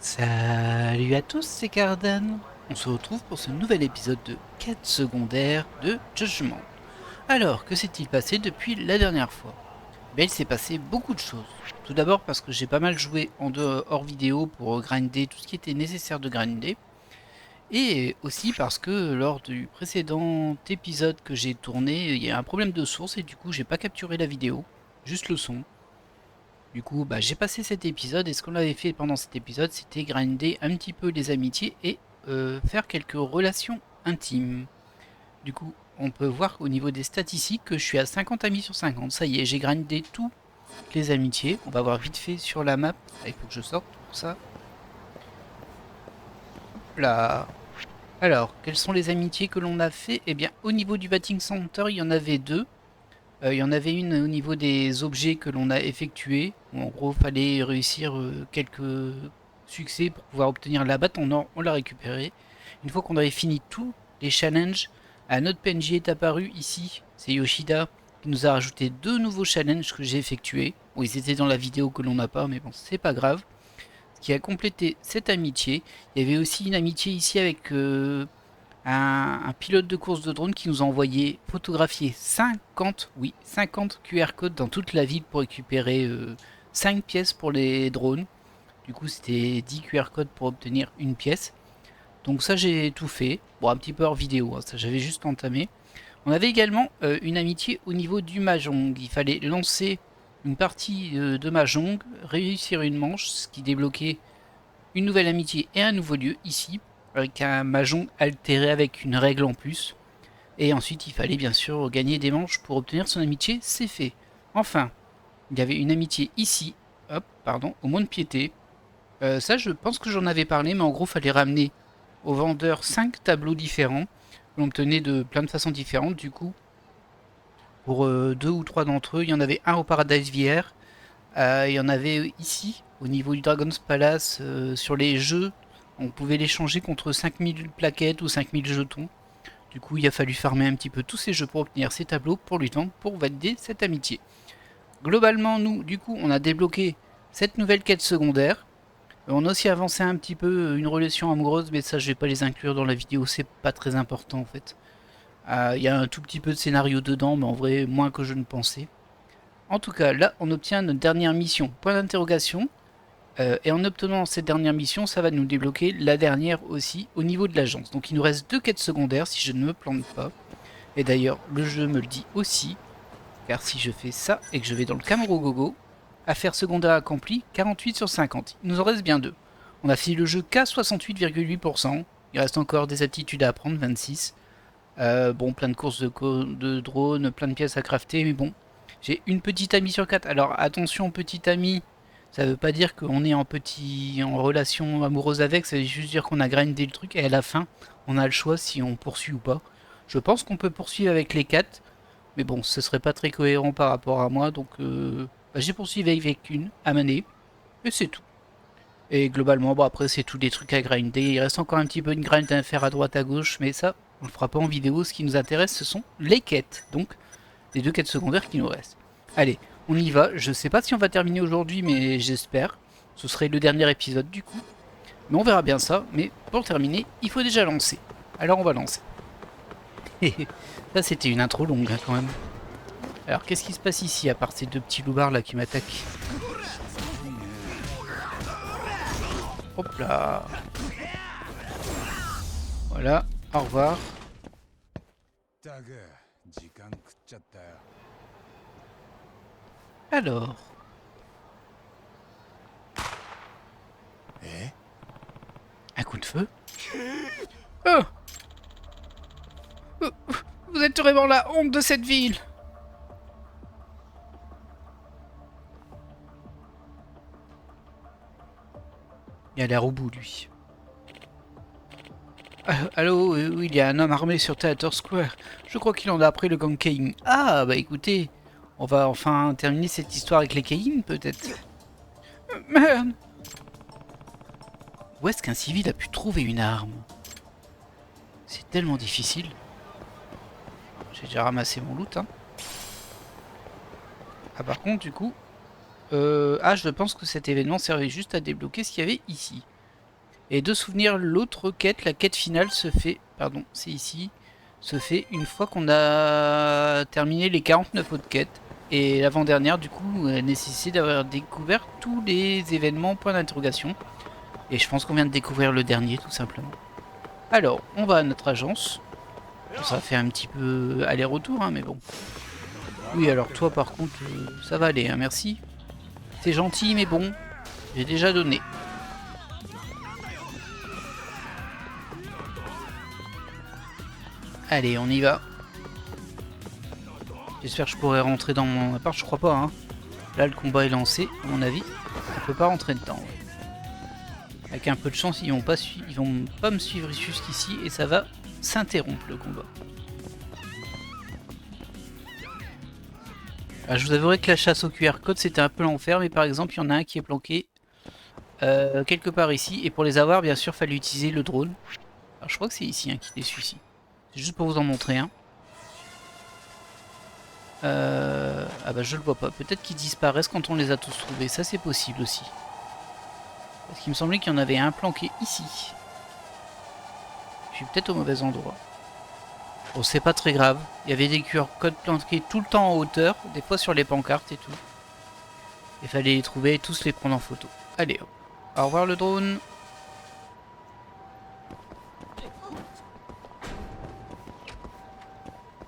Salut à tous, c'est Cardan. On se retrouve pour ce nouvel épisode de quête secondaire de Judgment. Alors, que s'est-il passé depuis la dernière fois? Il s'est passé beaucoup de choses. Tout d'abord parce que j'ai pas mal joué en hors vidéo pour grinder tout ce qui était nécessaire de grinder. Et aussi parce que lors du précédent épisode que j'ai tourné, il y a un problème de source et du coup j'ai pas capturé la vidéo, juste le son. Du coup, j'ai passé cet épisode et ce qu'on avait fait pendant cet épisode, c'était grinder un petit peu les amitiés et faire quelques relations intimes. Du coup, on peut voir au niveau des statistiques que je suis à 50 amis sur 50. Ça y est, j'ai grindé toutes les amitiés. On va voir vite fait sur la map. Il faut que je sorte pour ça. Là. Alors, quelles sont les amitiés que l'on a fait? Eh bien, au niveau du Batting Center, il y en avait deux. Il y en avait une au niveau des objets que l'on a effectués. En gros, il fallait réussir quelques succès pour pouvoir obtenir la batte en or. On l'a récupéré. Une fois qu'on avait fini tous les challenges, un autre PNJ est apparu ici. C'est Yoshida qui nous a rajouté deux nouveaux challenges que j'ai effectués. Bon, ils étaient dans la vidéo que l'on n'a pas, mais bon, c'est pas grave. Ce qui a complété cette amitié. Il y avait aussi une amitié ici avec un pilote de course de drone qui nous a envoyé photographier 50 QR codes dans toute la ville pour récupérer 5 pièces pour les drones. Du coup, c'était 10 QR codes pour obtenir une pièce. Donc ça, j'ai tout fait. Bon, un petit peu hors vidéo, hein, ça j'avais juste entamé. On avait également une amitié au niveau du Mahjong. Il fallait lancer une partie de Mahjong, réussir une manche, ce qui débloquait une nouvelle amitié et un nouveau lieu ici, avec un Mahjong altéré avec une règle en plus. Et ensuite, il fallait bien sûr gagner des manches pour obtenir son amitié, c'est fait. Enfin, il y avait une amitié ici, hop, pardon, au Mont de Piété. Ça, je pense que j'en avais parlé, mais en gros, il fallait ramener au vendeur 5 tableaux différents. L'on obtenait de plein de façons différentes, du coup. Pour 2 ou 3 d'entre eux, il y en avait un au Paradise VR. Il y en avait ici, au niveau du Dragon's Palace, sur les jeux. On pouvait les changer contre 5000 plaquettes ou 5000 jetons. Du coup, il a fallu farmer un petit peu tous ces jeux pour obtenir ces tableaux, pour lui vendre, pour valider cette amitié. Globalement, nous, du coup, on a débloqué cette nouvelle quête secondaire. On a aussi avancé un petit peu une relation amoureuse, mais ça, je vais pas les inclure dans la vidéo, c'est pas très important en fait. Il y a un tout petit peu de scénario dedans, mais en vrai, moins que je ne pensais. En tout cas, là, on obtient notre dernière mission, point d'interrogation. Et en obtenant cette dernière mission, ça va nous débloquer la dernière aussi au niveau de l'agence. Donc il nous reste 2 quêtes secondaires si je ne me plante pas. Et d'ailleurs, le jeu me le dit aussi. Car si je fais ça et que je vais dans le Camerogogo, affaire secondaire accomplie, 48 sur 50. Il nous en reste bien 2. On a fini le jeu qu'à 68,8%. Il reste encore des aptitudes à apprendre, 26. Bon, plein de courses de drones, plein de pièces à crafter, mais bon. J'ai une petite amie sur 4. Alors attention, petite amie, ça veut pas dire qu'on est en relation amoureuse avec, ça veut juste dire qu'on a grindé le truc et à la fin, on a le choix si on poursuit ou pas. Je pense qu'on peut poursuivre avec les 4, mais bon, ce serait pas très cohérent par rapport à moi, donc j'ai poursuivi avec une, à maner, et c'est tout. Et globalement, bon après c'est tout des trucs à grinder, il reste encore un petit peu une grind à faire à droite à gauche, mais ça, on le fera pas en vidéo, ce qui nous intéresse ce sont les quêtes, donc les 2 quêtes secondaires qui nous restent. Allez, on y va, je sais pas si on va terminer aujourd'hui, mais j'espère. Ce serait le dernier épisode du coup. Mais on verra bien ça, mais pour terminer, il faut déjà lancer. Alors on va lancer. Ça c'était une intro longue hein, quand même. Alors qu'est-ce qui se passe ici à part ces deux petits loupards là qui m'attaquent? Hop là. Voilà, au revoir. Alors. Un coup de feu. Oh, vous êtes vraiment la honte de cette ville. Il a l'air au bout lui. Allô, oui, il y a un homme armé sur Theater Square. Je crois qu'il en a appris le gang Kane. Ah, bah écoutez, on va enfin terminer cette histoire avec les Kane, peut-être. Merde. Où est-ce qu'un civil a pu trouver une arme? C'est tellement difficile. J'ai déjà ramassé mon loot, hein. Ah, par contre, du coup... je pense que cet événement servait juste à débloquer ce qu'il y avait ici. Et de souvenir, l'autre quête, la quête finale se fait, pardon, c'est ici, se fait une fois qu'on a terminé les 49 autres quêtes. Et l'avant-dernière, du coup, nécessite d'avoir découvert tous les événements, point d'interrogation. Et je pense qu'on vient de découvrir le dernier, tout simplement. Alors, on va à notre agence. Ça fait un petit peu aller-retour, hein, mais bon. Oui, alors toi, par contre, ça va aller, hein, merci. C'est gentil, mais bon, j'ai déjà donné. Allez, on y va. J'espère que je pourrai rentrer dans mon appart, je crois pas, hein. Là, le combat est lancé, à mon avis. On peut pas rentrer dedans. Ouais. Avec un peu de chance, ils vont pas me suivre jusqu'ici et ça va s'interrompre le combat. Alors, je vous avouerai que la chasse au QR code c'était un peu l'enfer, mais par exemple, il y en a un qui est planqué quelque part ici. Et pour les avoir, bien sûr, il fallait utiliser le drone. Alors, je crois que c'est ici hein, qu'il est celui-ci. C'est juste pour vous en montrer un. Ah bah je le vois pas. Peut-être qu'ils disparaissent quand on les a tous trouvés. Ça c'est possible aussi. Parce qu'il me semblait qu'il y en avait un planqué ici. Je suis peut-être au mauvais endroit. Bon c'est pas très grave. Il y avait des QR codes planqués tout le temps en hauteur. Des fois sur les pancartes et tout. Il fallait les trouver et tous les prendre en photo. Allez hop. Au revoir le drone.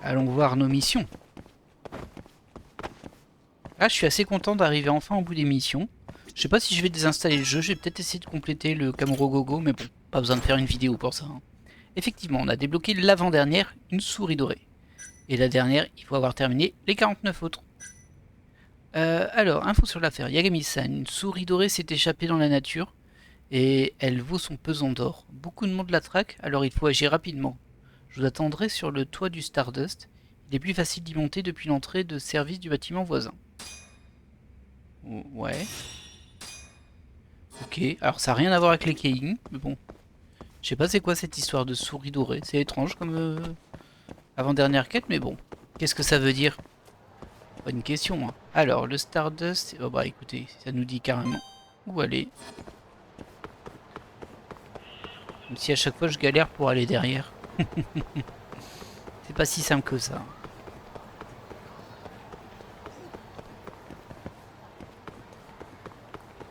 Allons voir nos missions. Ah, je suis assez content d'arriver enfin au bout des missions. Je sais pas si je vais désinstaller le jeu, je vais peut-être essayer de compléter le Kamuro Gogo, mais bon, pas besoin de faire une vidéo pour ça. Hein. Effectivement, on a débloqué l'avant-dernière, une souris dorée. Et la dernière, il faut avoir terminé les 49 autres. Alors, info sur l'affaire. Yagami-san, une souris dorée s'est échappée dans la nature et elle vaut son pesant d'or. Beaucoup de monde la traque, alors il faut agir rapidement. Je vous attendrai sur le toit du Stardust. Il est plus facile d'y monter depuis l'entrée de service du bâtiment voisin. Ouais. Ok, alors ça n'a rien à voir avec les Keihin, mais bon. Je sais pas c'est quoi cette histoire de souris dorée. C'est étrange comme avant-dernière quête, mais bon. Qu'est-ce que ça veut dire? Bonne question. Hein. Alors, le Stardust... Oh bah écoutez, ça nous dit carrément où aller. Même si à chaque fois je galère pour aller derrière. C'est pas si simple que ça.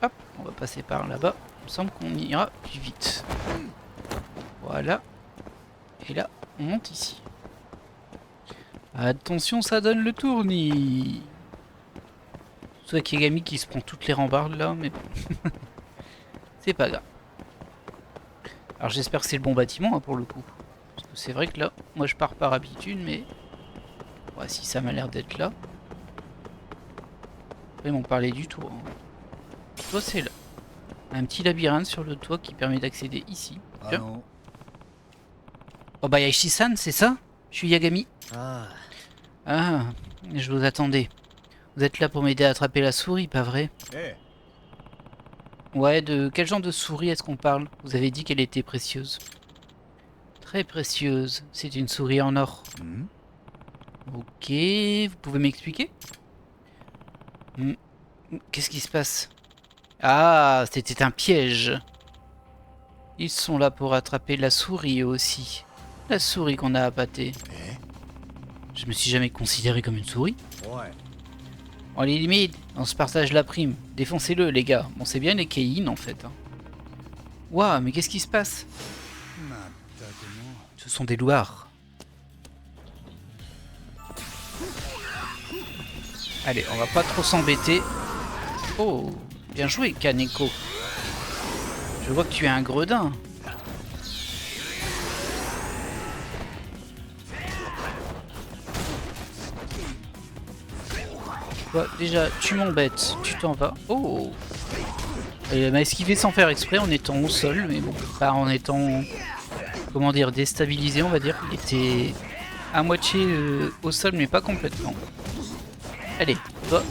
Hop, on va passer par là-bas. Il me semble qu'on ira plus vite. Voilà. Et là, on monte ici. Attention, ça donne le tournis. Soit Kagami qui se prend toutes les rambardes là, mais bon. C'est pas grave. Alors j'espère que c'est le bon bâtiment hein, pour le coup. Parce que c'est vrai que là, moi je pars par habitude, mais... Ouais, si ça m'a l'air d'être là. Ils m'ont parlé du toit. Hein. Toi c'est là. Un petit labyrinthe sur le toit qui permet d'accéder ici. Tiens. Oh bah Yashi-san, c'est ça? Je suis Yagami. Ah, je vous attendais. Vous êtes là pour m'aider à attraper la souris, pas vrai? Ouais, de quel genre de souris est-ce qu'on parle? Vous avez dit qu'elle était précieuse. Très précieuse. C'est une souris en or. Ok, vous pouvez m'expliquer? Qu'est-ce qui se passe? Ah, c'était un piège. Ils sont là pour attraper la souris aussi. La souris qu'on a appâtée. Je me suis jamais considéré comme une souris. On les limite, on se partage la prime. Défoncez-le les gars. Bon c'est bien les Keihin en fait. Hein. Waouh, mais qu'est-ce qui se passe? Ce sont des louards. Allez, on va pas trop s'embêter. Oh, bien joué Kaneko. Je vois que tu es un gredin. Toi, déjà, tu m'embêtes, tu t'en vas. Oh, elle m'a esquivé sans faire exprès en étant au sol, mais bon, pas en étant, comment dire, déstabilisé, on va dire. Il était à moitié au sol, mais pas complètement. Allez, toi,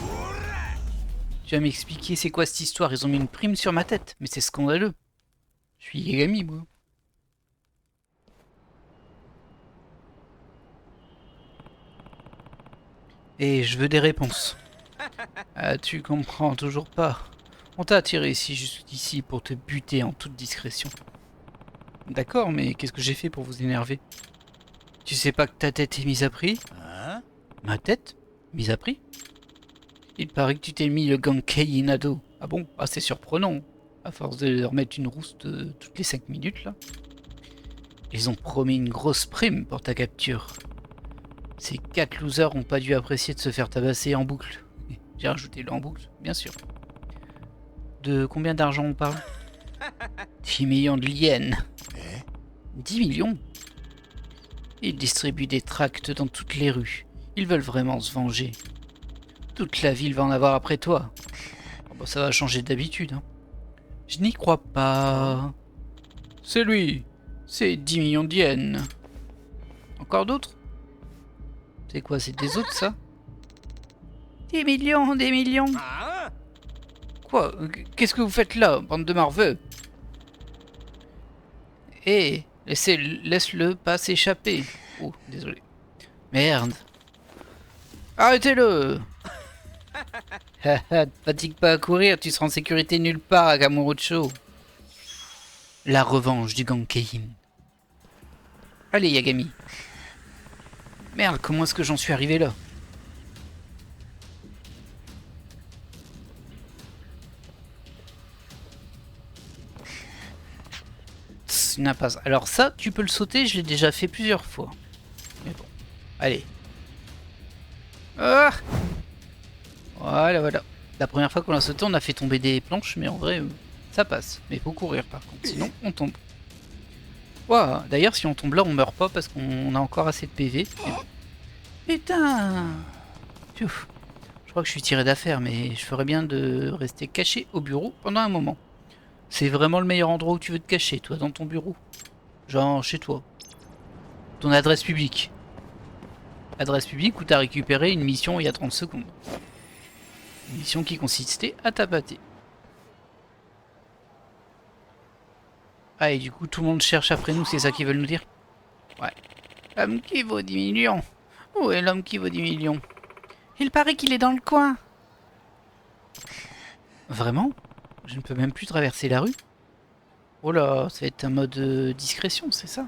tu vas m'expliquer c'est quoi cette histoire. Ils ont mis une prime sur ma tête, mais c'est scandaleux. Je suis Yagami, moi. Et je veux des réponses. Ah, tu comprends toujours pas. On t'a attiré ici, jusqu'ici pour te buter en toute discrétion. D'accord, mais qu'est-ce que j'ai fait pour vous énerver? Tu sais pas que ta tête est mise à prix? Hein? Ma tête? Mise à prix? Il paraît que tu t'es mis le Gankei Inado. Ah bon? Assez surprenant. À force de leur mettre une rouste toutes les 5 minutes, là. Ils ont promis une grosse prime pour ta capture. Ces 4 losers ont pas dû apprécier de se faire tabasser en boucle. J'ai rajouté le en boucle, bien sûr. De combien d'argent on parle? 10 millions de yens. Eh? 10 millions? Ils distribuent des tracts dans toutes les rues. Ils veulent vraiment se venger. Toute la ville va en avoir après toi. Oh bah ça va changer d'habitude. Hein. Je n'y crois pas. C'est lui. C'est 10 millions de yens. Encore d'autres? C'est quoi, c'est des autres ça? 10 millions, des millions. Ah? Quoi? Qu'est-ce que vous faites là, bande de marveux? Hé, laisse-le pas s'échapper. Oh, désolé. Merde. Arrêtez-le. Haha, te fatigue pas à courir, tu seras en sécurité nulle part à Kamurocho. La revanche du Gankein. Allez, Yagami. Merde, comment est-ce que j'en suis arrivé là? Tss, une impasse. Alors ça, tu peux le sauter, je l'ai déjà fait plusieurs fois. Mais bon, allez. Ah, voilà, voilà. La première fois qu'on l'a sauté, on a fait tomber des planches, mais en vrai, ça passe. Mais faut courir par contre, sinon on tombe. Ouah, d'ailleurs, si on tombe là, on meurt pas parce qu'on a encore assez de PV. Mais bon. Putain! Piouf. Je crois que je suis tiré d'affaire, mais je ferais bien de rester caché au bureau pendant un moment. C'est vraiment le meilleur endroit où tu veux te cacher, toi, dans ton bureau. Genre chez toi. Ton adresse publique. Adresse publique où t'as récupéré une mission il y a 30 secondes. Une mission qui consistait à tapater. Ah, et du coup, tout le monde cherche après nous, c'est ça qu'ils veulent nous dire? Ouais. L'homme qui vaut 10 millions. Où est l'homme qui vaut 10 millions? Il paraît qu'il est dans le coin. Vraiment? Je ne peux même plus traverser la rue? Oh là, ça va être un mode discrétion, c'est ça?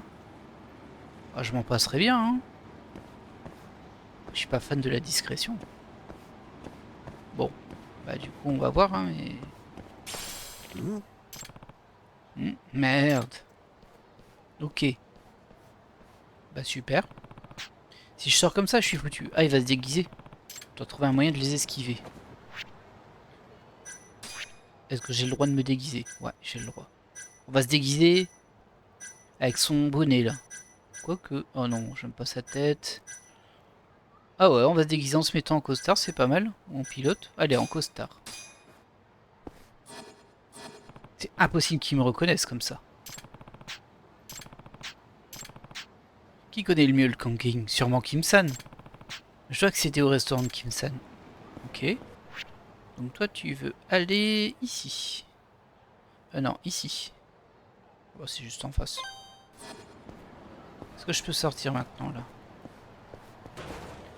Ah, je m'en passerai bien, hein. Je suis pas fan de la discrétion. Bon, bah du coup on va voir, hein, mais... Merde. Ok. Bah super. Si je sors comme ça, je suis foutu. Ah, il va se déguiser. Je dois trouver un moyen de les esquiver. Est-ce que j'ai le droit de me déguiser? Ouais, j'ai le droit. On va se déguiser avec son bonnet là. Quoique... Oh non, j'aime pas sa tête. Ah ouais, on va se déguiser en se mettant en costard, c'est pas mal. On pilote. Allez, en costard. C'est impossible qu'ils me reconnaissent comme ça. Qui connaît le mieux le Kanking? Sûrement Kim-san. Je dois accéder au restaurant de Kim-san. Ok. Donc toi, tu veux aller ici. Non, ici. Oh, c'est juste en face. Est-ce que je peux sortir maintenant, là?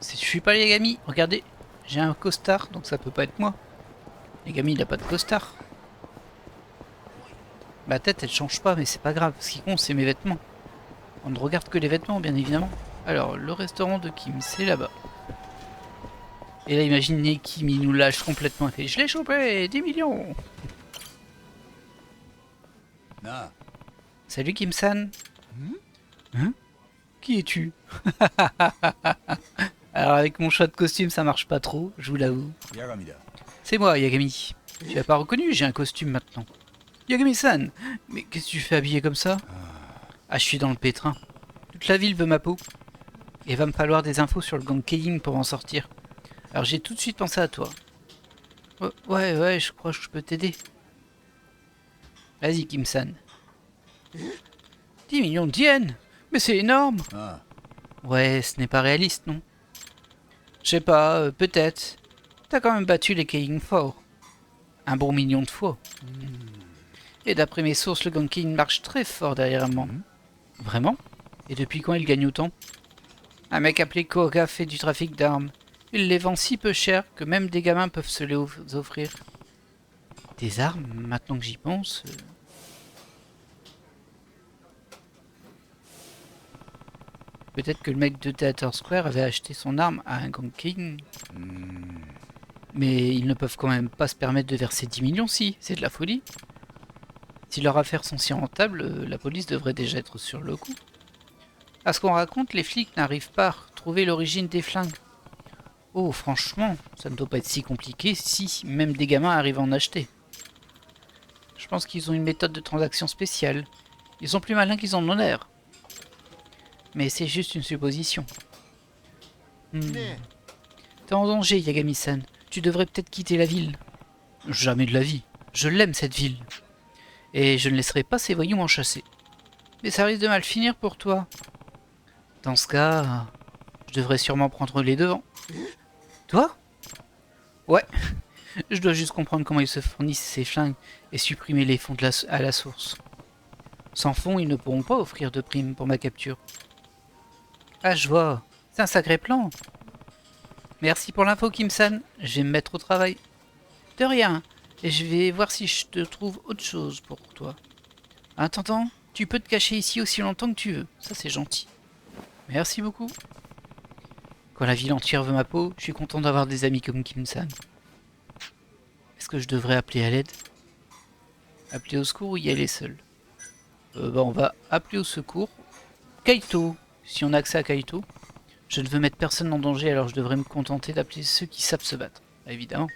Je suis pas Yagami. Regardez. J'ai un costard, donc ça peut pas être moi. Yagami, il a pas de costard. Ma tête, elle change pas, mais c'est pas grave. Ce qui compte, c'est mes vêtements. On ne regarde que les vêtements, bien évidemment. Alors, le restaurant de Kim, c'est là-bas. Et là, imaginez Kim, il nous lâche complètement. Il fait, je l'ai chopé, 10 millions. Ah. Salut Kim-san. Hein? Qui es-tu? Alors, avec mon choix de costume, ça marche pas trop, je vous l'avoue. Yagamida. C'est moi, Yagami. Tu l'as pas reconnu, j'ai un costume maintenant. Yagami-san, mais qu'est-ce que tu fais habillé comme ça? Ah, je suis dans le pétrin. Toute la ville veut ma peau. Et va me falloir des infos sur le gang Keing pour en sortir. Alors j'ai tout de suite pensé à toi. Ouais, je crois que je peux t'aider. Vas-y, Kim-san. 10 millions de yens? Mais c'est énorme! Ah. Ouais, ce n'est pas réaliste, non? Je sais pas, peut-être. T'as quand même battu les Keing fort. Un bon million de fois. Et d'après mes sources, le gang Keing marche très fort derrière moi. Vraiment? Et depuis quand il gagne autant? Un mec appelé Koga fait du trafic d'armes. Il les vend si peu cher que même des gamins peuvent se les offrir. Des armes, maintenant que j'y pense. Peut-être que le mec de Theater Square avait acheté son arme à un Gang King. Mais ils ne peuvent quand même pas se permettre de verser 10 millions si, c'est de la folie. Si leurs affaires sont si rentables, la police devrait déjà être sur le coup. À ce qu'on raconte, les flics n'arrivent pas à retrouver l'origine des flingues. Oh, franchement, ça ne doit pas être si compliqué si même des gamins arrivent à en acheter. Je pense qu'ils ont une méthode de transaction spéciale. Ils sont plus malins qu'ils en ont l'air. Mais c'est juste une supposition. T'es en danger, Yagami-san. Tu devrais peut-être quitter la ville. Jamais de la vie. Je l'aime, cette ville. Et je ne laisserai pas ces voyous m'en chasser. Mais ça risque de mal finir pour toi. Dans ce cas, je devrais sûrement prendre les devants. Toi? Ouais. Je dois juste comprendre comment ils se fournissent ces flingues et supprimer les fonds à la source. Sans fonds, ils ne pourront pas offrir de prime pour ma capture. Ah, je vois. C'est un sacré plan. Merci pour l'info, Kim-san. Je vais me mettre au travail. De rien. Et je vais voir si je te trouve autre chose pour toi. En attendant, tu peux te cacher ici aussi longtemps que tu veux. Ça, c'est gentil. Merci beaucoup. Quand la ville entière veut ma peau, je suis content d'avoir des amis comme Kim-san. Est-ce que je devrais appeler à l'aide? Appeler au secours ou y aller seul? On va appeler au secours. Kaito, si on a accès à Kaito. Je ne veux mettre personne en danger, alors je devrais me contenter d'appeler ceux qui savent se battre. Évidemment.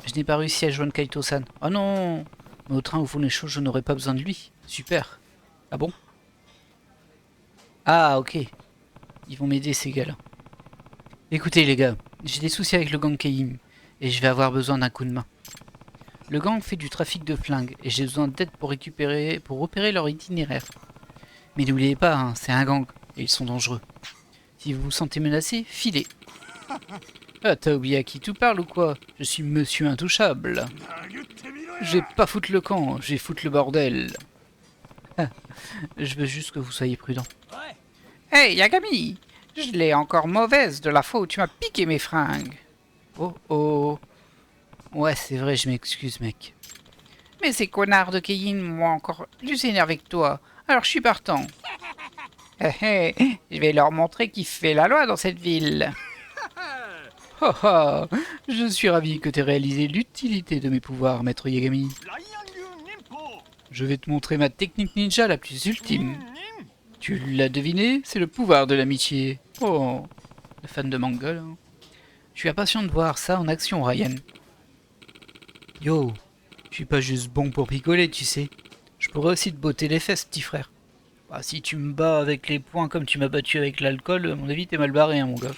Je n'ai pas réussi à joindre Kaito-san. Oh non! Mais au train où font les choses, je n'aurai pas besoin de lui. Super. Ah bon? Ah, ok. Ils vont m'aider, ces gars-là. Écoutez, les gars, j'ai des soucis avec le gang Keim, et je vais avoir besoin d'un coup de main. Le gang fait du trafic de flingues, et j'ai besoin d'aide pour repérer leur itinéraire. Mais n'oubliez pas, hein, c'est un gang, et ils sont dangereux. Si vous vous sentez menacé, filez. Ah, t'as oublié à qui tu parles ou quoi? Je suis Monsieur Intouchable. Je vais pas foutre le camp, je vais foutre le bordel. Ah, je veux juste que vous soyez prudent. Hey, Yagami! Je l'ai encore mauvaise de la fois où tu m'as piqué mes fringues. Oh oh. Ouais, c'est vrai, je m'excuse, mec. Mais ces connards de Keyin m'ont encore plus énervé que toi, alors je suis partant. Hé hé, je vais leur montrer qui fait la loi dans cette ville. Oh oh, je suis ravi que tu aies réalisé l'utilité de mes pouvoirs, maître Yagami. Je vais te montrer ma technique ninja la plus ultime. Tu l'as deviné, c'est le pouvoir de l'amitié. Oh, le fan de manga, là. Je suis impatient de voir ça en action, Ryan. Yo, je suis pas juste bon pour picoler, tu sais. Je pourrais aussi te botter les fesses, petit frère. Bah, si tu me bats avec les poings comme tu m'as battu avec l'alcool, à mon avis, t'es mal barré, hein, mon gars.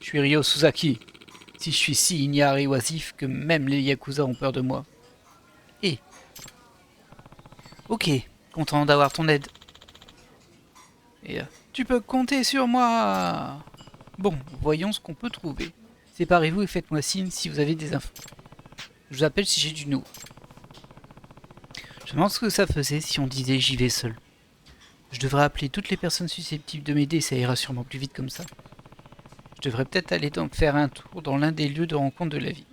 Je suis Ryo Suzaki. Si je suis si ignare et oisif que même les Yakuza ont peur de moi. Et ok, content d'avoir ton aide. Et tu peux compter sur moi. Bon, voyons ce qu'on peut trouver. Séparez-vous et faites-moi signe si vous avez des infos. Je vous appelle si j'ai du nouveau. Je me demande ce que ça faisait si on disait j'y vais seul. Je devrais appeler toutes les personnes susceptibles de m'aider, ça ira sûrement plus vite comme ça. Je devrais peut-être aller faire un tour dans l'un des lieux de rencontre de la vie.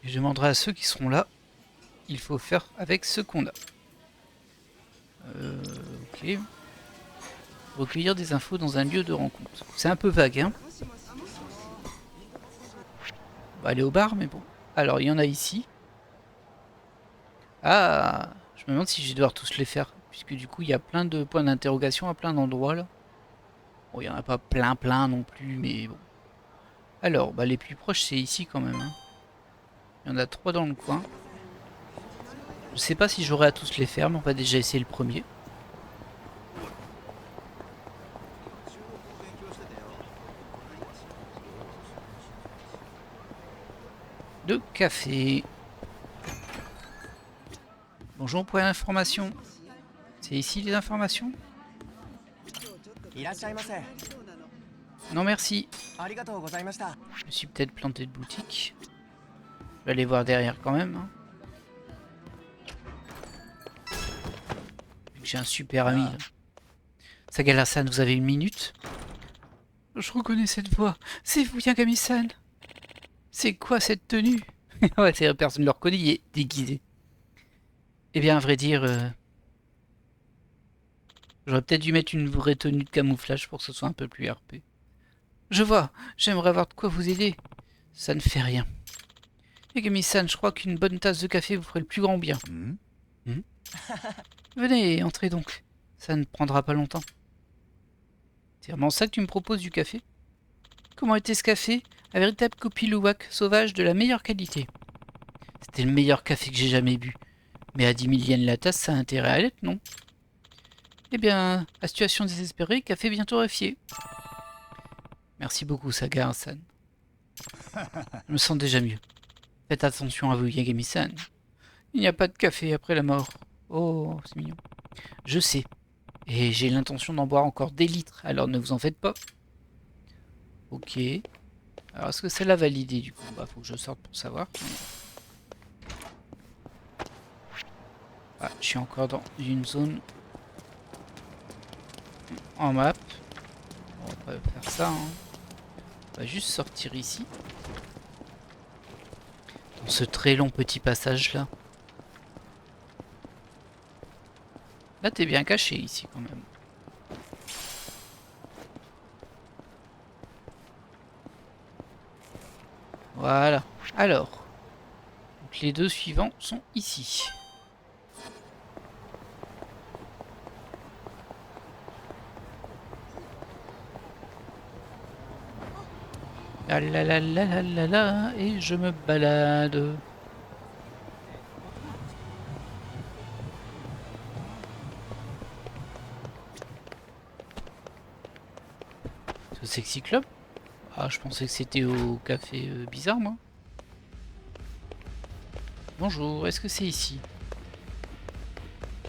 Et je demanderai à ceux qui seront là. Il faut faire avec ce qu'on a. Ok. Recueillir des infos dans un lieu de rencontre. C'est un peu vague, hein. On va aller au bar, mais bon. Alors, il y en a ici. Ah, je me demande si je vais devoir tous les faire. Puisque du coup, il y a plein de points d'interrogation à plein d'endroits, là. Bon, il n'y en a pas plein non plus, mais bon. Alors, bah, les plus proches, c'est ici quand même, hein. Il y en a 3 dans le coin. Je sais pas si j'aurai à tous les faire, mais on va déjà essayer le premier. De café. Bonjour, point d'information. C'est ici les informations? Non merci. Je me suis peut-être planté de boutique. Je vais aller voir derrière quand même, hein. Vu que j'ai un super ami là. Sagala-san, vous avez une minute? Je reconnais cette voix. C'est vous, Yagami-san. C'est quoi cette tenue? Ouais, c'est personne ne le reconnaît, il est déguisé. Eh bien, à vrai dire, j'aurais peut-être dû mettre une vraie tenue de camouflage pour que ce soit un peu plus RP. Je vois, j'aimerais avoir de quoi vous aider. Ça ne fait rien. Yagami-san, je crois qu'une bonne tasse de café vous ferait le plus grand bien. Hmm. Venez, entrez donc. Ça ne prendra pas longtemps. C'est vraiment ça que tu me proposes du café? Comment était ce café? Un véritable copie Luwak sauvage de la meilleure qualité. C'était le meilleur café que j'ai jamais bu. Mais à 10 000 yens la tasse, ça a intérêt à l'être, non? Eh bien, à situation désespérée, café bientôt réfié. Merci beaucoup, Saga-san. Je me sens déjà mieux. Faites attention à vous, Yagami-san. Il n'y a pas de café après la mort. Oh, c'est mignon. Je sais. Et j'ai l'intention d'en boire encore des litres, alors ne vous en faites pas. Ok. Alors, est-ce que c'est la validée du coup? Bah, faut que je sorte pour savoir. Ah, je suis encore dans une zone en map. On va pas faire ça, hein. On va juste sortir ici. Dans ce très long petit passage là. Là, t'es bien caché ici quand même. Voilà. Alors. Donc, les deux suivants sont ici. La la la la la la la, et je me balade. Ce Sexy Club? Ah, je pensais que c'était au café bizarre, moi. Bonjour, est-ce que c'est ici?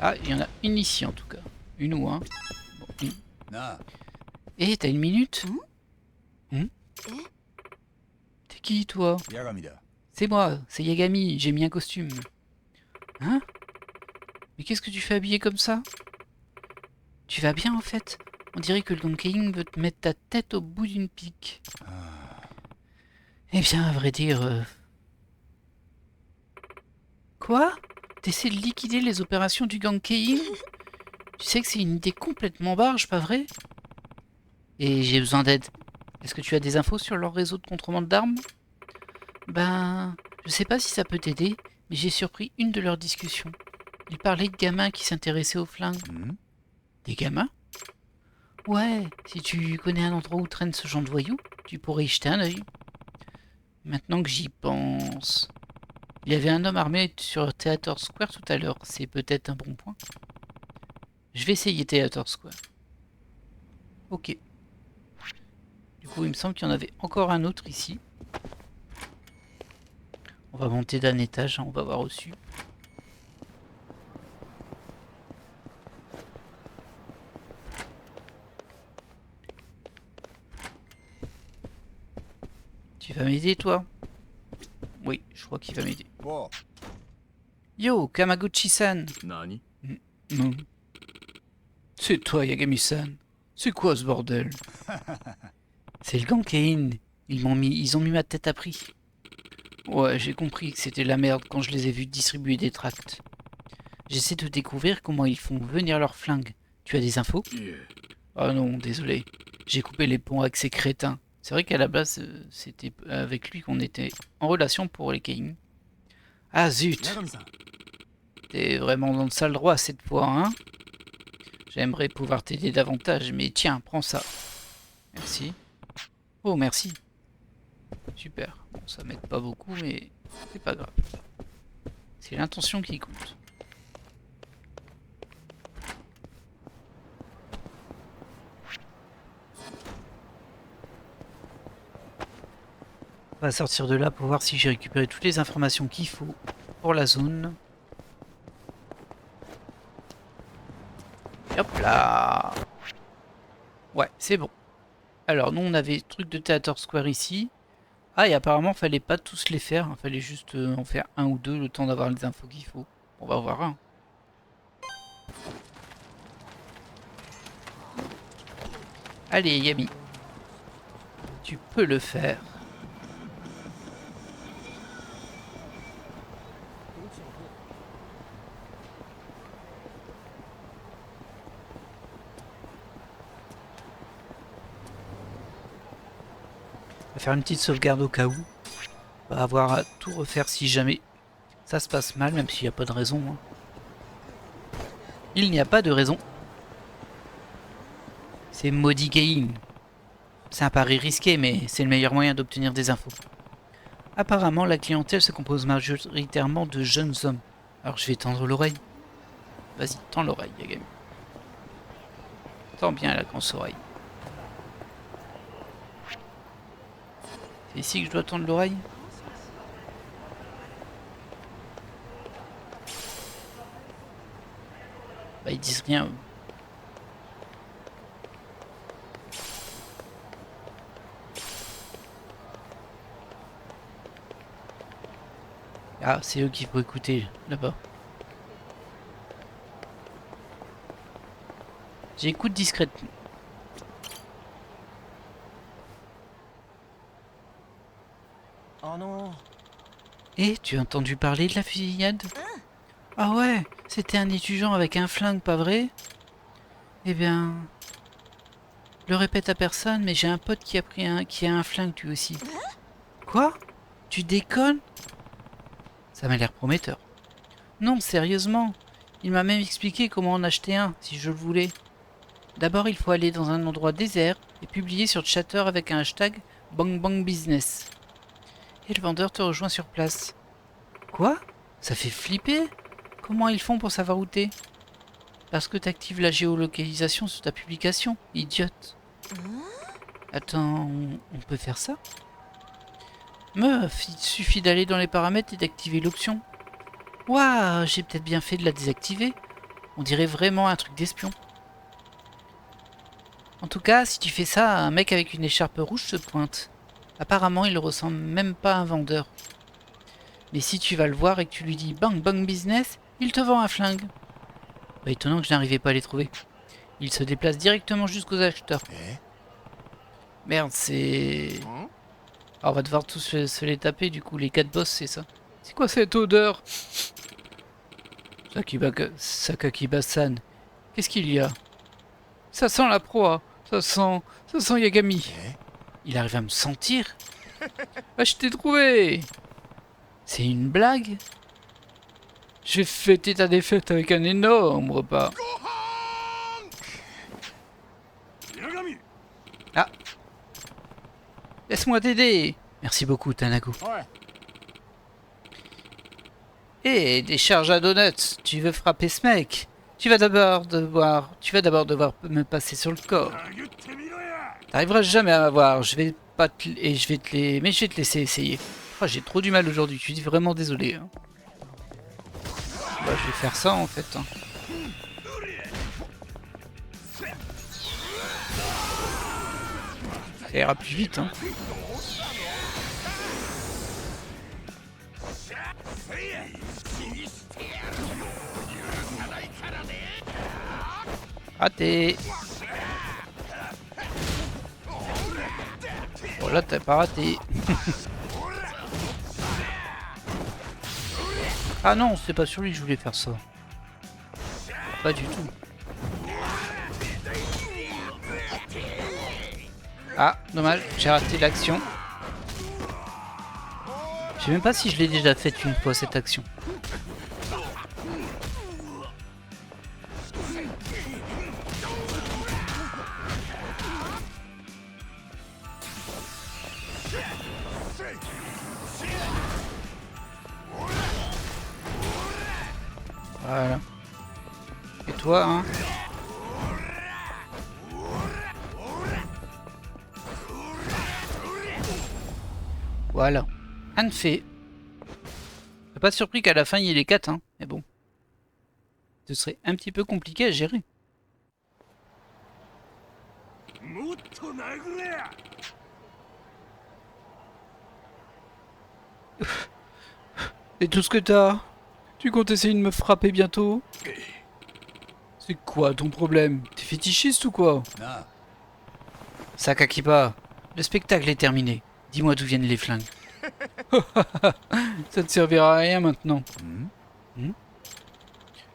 Ah, il y en a une ici en tout cas. Une ou un. Bon, une. Eh, t'as une minute? T'es qui, toi? C'est moi, c'est Yagami, j'ai mis un costume. Hein? Mais qu'est-ce que tu fais habillé comme ça? Tu vas bien en fait? On dirait que le Donkeying veut te mettre ta tête au bout d'une pique. Eh bien, à vrai dire... Quoi? T'essaies de liquider les opérations du Donkeying? Tu sais que c'est une idée complètement barge, pas vrai? Et j'ai besoin d'aide. Est-ce que tu as des infos sur leur réseau de contrebande d'armes? Ben, je sais pas si ça peut t'aider, mais j'ai surpris une de leurs discussions. Ils parlaient de gamins qui s'intéressaient aux flingues. Des gamins? Ouais, si tu connais un endroit où traîne ce genre de voyous, tu pourrais y jeter un œil. Maintenant que j'y pense... Il y avait un homme armé sur Theater Square tout à l'heure, c'est peut-être un bon point. Je vais essayer Theater Square. Ok. Du coup, il me semble qu'il y en avait encore un autre ici. On va monter d'un étage, hein, on va voir au-dessus. Tu vas m'aider, toi? Oui, je crois qu'il va m'aider. Yo, Kamaguchi-san. Nani? Non. C'est toi, Yagami-san. C'est quoi ce bordel? C'est le Gankein. Ils ont mis ma tête à prix. Ouais, j'ai compris que c'était la merde quand je les ai vus distribuer des tracts. J'essaie de découvrir comment ils font venir leurs flingues. Tu as des infos? Oh non, désolé. J'ai coupé les ponts avec ces crétins. C'est vrai qu'à la base, c'était avec lui qu'on était en relation pour les Keing. Ah zut! T'es vraiment dans le sale droit cette fois, hein? J'aimerais pouvoir t'aider davantage, mais tiens, prends ça. Merci. Oh, merci. Super. Bon, ça m'aide pas beaucoup, mais c'est pas grave. C'est l'intention qui compte. On va sortir de là pour voir si j'ai récupéré toutes les informations qu'il faut pour la zone. Et hop là! Ouais, c'est bon. Alors, nous, on avait le truc de Theater Square ici. Ah, et apparemment, fallait pas tous les faire. Il fallait juste en faire un ou deux, le temps d'avoir les infos qu'il faut. On va voir un. Allez, Yami. Tu peux le faire. On va faire une petite sauvegarde au cas où. On va avoir à tout refaire si jamais ça se passe mal, même s'il n'y a pas de raison. Hein. Il n'y a pas de raison. C'est maudit game. C'est un pari risqué, mais c'est le meilleur moyen d'obtenir des infos. Apparemment, la clientèle se compose majoritairement de jeunes hommes. Alors je vais tendre l'oreille. Vas-y, tends l'oreille, Yagami. Tends bien la grosse oreille. C'est ici que je dois tendre l'oreille? Bah ils disent rien. Ah, c'est eux qu'il faut écouter, là-bas. J'écoute discrètement. Oh non. Et tu as entendu parler de la fusillade? Ah ouais, c'était un étudiant avec un flingue, pas vrai? Eh bien... Je le répète à personne, mais j'ai un pote qui a un flingue lui aussi. Quoi? Tu déconnes? Ça m'a l'air prometteur. Non, sérieusement. Il m'a même expliqué comment en acheter un, si je le voulais. D'abord, il faut aller dans un endroit désert et publier sur Chatter avec un hashtag BangBangBusiness. Et le vendeur te rejoint sur place. Quoi? Ça fait flipper? Comment ils font pour savoir où t'es? Parce que t'actives la géolocalisation sur ta publication, idiote. Attends, on peut faire ça? Meuf, il suffit d'aller dans les paramètres et d'activer l'option. Waouh, j'ai peut-être bien fait de la désactiver. On dirait vraiment un truc d'espion. En tout cas, si tu fais ça, un mec avec une écharpe rouge se pointe. Apparemment, il ne ressemble même pas à un vendeur. Mais si tu vas le voir et que tu lui dis bang bang business, il te vend un flingue. Bah, étonnant que je n'arrivais pas à les trouver. Il se déplace directement jusqu'aux acheteurs. Merde, c'est... Alors, on va devoir tous se les taper, du coup, les 4 boss, c'est ça. C'est quoi cette odeur? Sakaki-san, qu'est-ce qu'il y a? Ça sent la proie, ça sent Yagami. Il arrive à me sentir? Ah, je t'ai trouvé! C'est une blague? J'ai fêté ta défaite avec un énorme repas. Ah! Laisse-moi t'aider! Merci beaucoup, Tanago. Hé, des charges à donuts! Tu veux frapper ce mec? Tu vas d'abord devoir me passer sur le corps. T'arriveras jamais à m'avoir. Je vais te laisser essayer. Oh, j'ai trop du mal aujourd'hui. Je suis vraiment désolé. Hein. Bah, je vais faire ça en fait. Hein. Ça ira plus vite. Hein. Raté. Bon là t'as pas raté. Ah non, c'est pas sur lui que je voulais faire ça. Pas du tout. Ah, dommage, j'ai raté l'action. Je sais même pas si je l'ai déjà faite une fois cette action. Voilà. Et toi, hein? Voilà. Un de fait. Je suis pas surpris qu'à la fin il y ait les 4, hein. Mais bon. Ce serait un petit peu compliqué à gérer. Et tout ce que t'as? Tu comptes essayer de me frapper bientôt? C'est quoi ton problème? T'es fétichiste ou quoi? Sakakiba, Le spectacle est terminé. Dis-moi d'où viennent les flingues. Ça ne servira à rien maintenant.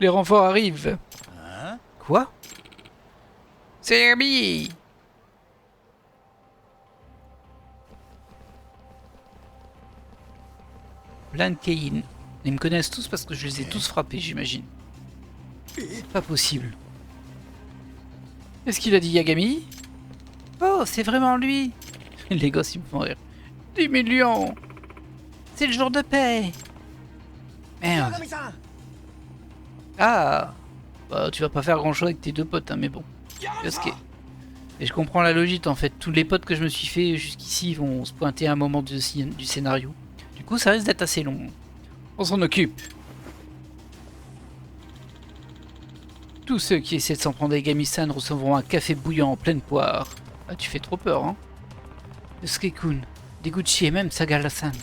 Les renforts arrivent. Hein? Quoi? C'est Herbie! Blan Keyin. Ils me connaissent tous parce que je les ai tous frappés, j'imagine. C'est pas possible. Qu'est-ce qu'il a dit, Yagami? Oh, c'est vraiment lui! Les gosses, ils me font rire. 10 millions! C'est le jour de paix! Merde. Yagami-san! Ah! Bah, tu vas pas faire grand chose avec tes deux potes, hein, mais bon. Yasuke. Et je comprends la logique en fait. Tous les potes que je me suis fait jusqu'ici vont se pointer à un moment du scénario. Du coup, ça risque d'être assez long. On s'en occupe. Tous ceux qui essaient de s'en prendre à Yagami-san recevront un café bouillant en pleine poire. Ah, tu fais trop peur, hein? Yasuke-kun, Deguchi et même Sagala-san.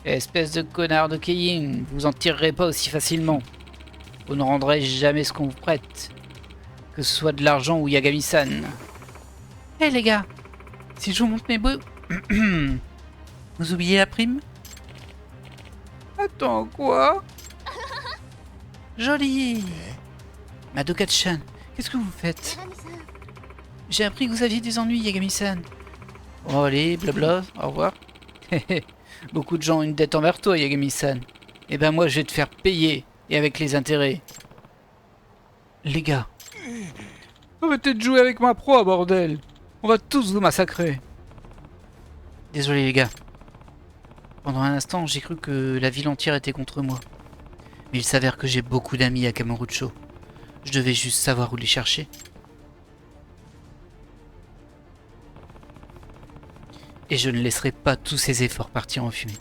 Espèce de connard de Keyin, vous en tirerez pas aussi facilement. Vous ne rendrez jamais ce qu'on vous prête. Que ce soit de l'argent ou Yagami-san. Hé les gars, si je vous montre mes beaux... Vous oubliez la prime? Attends, quoi? Joli. Madoka-chan, qu'est-ce que vous faites? J'ai appris que vous aviez des ennuis, Yagami-san. Oh allez, blabla, au revoir. Beaucoup de gens ont une dette envers toi, Yagami-san. Et ben moi, je vais te faire payer, et avec les intérêts. Les gars. Arrêtez de jouer avec ma proie, bordel. On va tous vous massacrer. Désolé, les gars. Pendant un instant, j'ai cru que la ville entière était contre moi. Mais il s'avère que j'ai beaucoup d'amis à Kamurocho. Je devais juste savoir où les chercher. Et je ne laisserai pas tous ces efforts partir en fumée.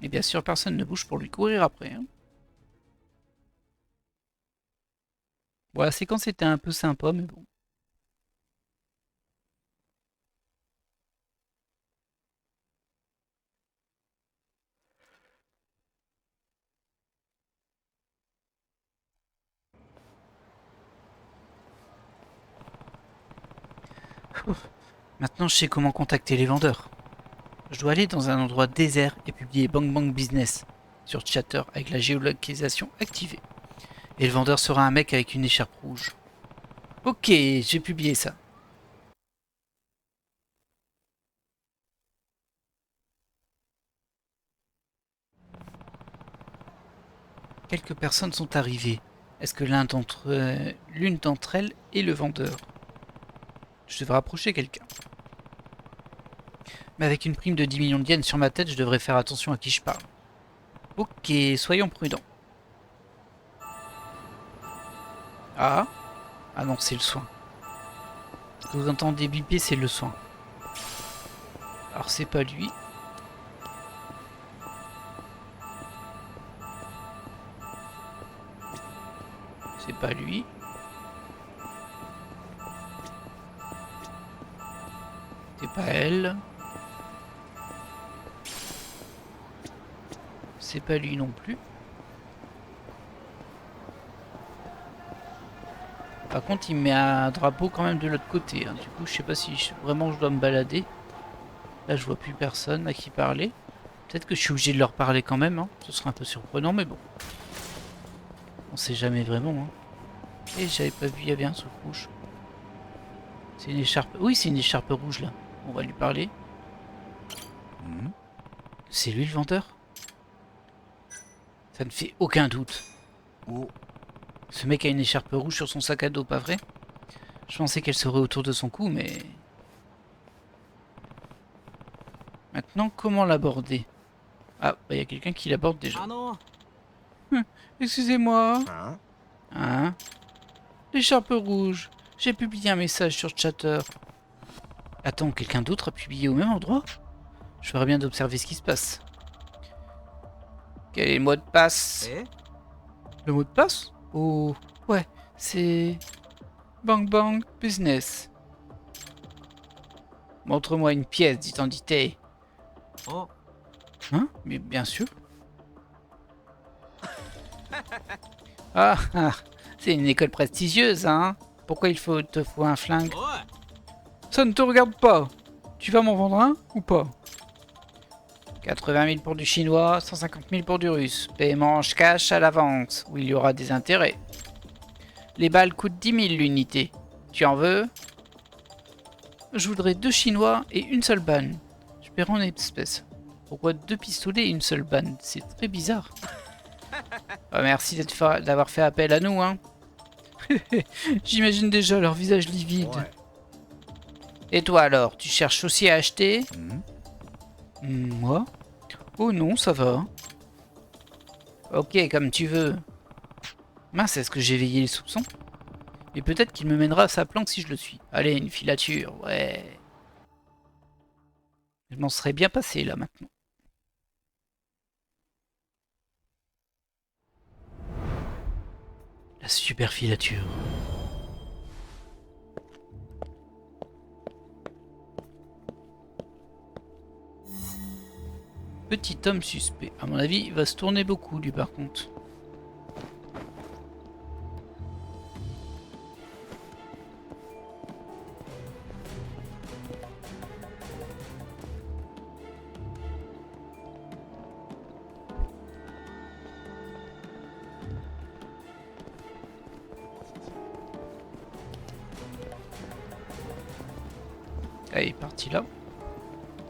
Et bien sûr, personne ne bouge pour lui courir après. Hein. Bon, la séquence était un peu sympa, mais bon. Maintenant, je sais comment contacter les vendeurs. Je dois aller dans un endroit désert et publier Bang Bang Business sur Chatter avec la géolocalisation activée. Et le vendeur sera un mec avec une écharpe rouge. Ok, j'ai publié ça. Quelques personnes sont arrivées. Est-ce que l'une d'entre elles est le vendeur? Je devrais approcher quelqu'un. Mais avec une prime de 10 millions de yens sur ma tête, je devrais faire attention à qui je parle. Ok, soyons prudents. Ah? Ah non, c'est le soin. Ce que vous entendez biper, c'est le soin. Alors c'est pas lui. C'est pas lui. C'est pas elle. C'est pas lui non plus. Par contre, il met un drapeau quand même de l'autre côté. Hein. Du coup, je sais pas si vraiment je dois me balader. Là, je vois plus personne à qui parler. Peut-être que je suis obligé de leur parler quand même. Hein. Ce serait un peu surprenant, mais bon. On sait jamais vraiment. Hein. Et j'avais pas vu, il y avait un truc rouge. C'est une écharpe. Oui, c'est une écharpe rouge là. On va lui parler. C'est lui le vendeur? Ça ne fait aucun doute. Oh. Ce mec a une écharpe rouge sur son sac à dos, pas vrai? Je pensais qu'elle serait autour de son cou, mais... Maintenant, comment l'aborder? Ah, bah y a quelqu'un qui l'aborde déjà. Excusez-moi. Hein? Hein? L'écharpe rouge. J'ai publié un message sur Chatter. Attends, quelqu'un d'autre a publié au même endroit? Je ferais bien d'observer ce qui se passe. Quel est le mot de passe? Le mot de passe? Oh, ouais, c'est... Bang Bang Business. Montre-moi une pièce d'identité. Oh. Hein? Mais bien sûr. Ah, ah, c'est une école prestigieuse, hein. Pourquoi te faut un flingue? Ouais. Ça ne te regarde pas. Tu vas m'en vendre un ou pas? 80 000 pour du chinois, 150 000 pour du russe. Paiement en cash à la vente, où il y aura des intérêts. Les balles coûtent 10 000 l'unité. Tu en veux? Je voudrais 2 chinois et une seule balle. Je paierai en espèces. Pourquoi 2 pistolets et une seule balle? C'est très bizarre. Ah, merci d'avoir fait appel à nous, hein. J'imagine déjà leur visage livide. Ouais. Et toi alors, tu cherches aussi à acheter? Moi? Oh non, ça va. Ok, comme tu veux. Mince, est-ce que j'ai éveillé les soupçons? Et peut-être qu'il me mènera à sa planque si je le suis. Allez, une filature, ouais. Je m'en serais bien passé là maintenant. La super filature. Petit homme suspect. À mon avis, il va se tourner beaucoup lui par contre. Ah, il est parti là.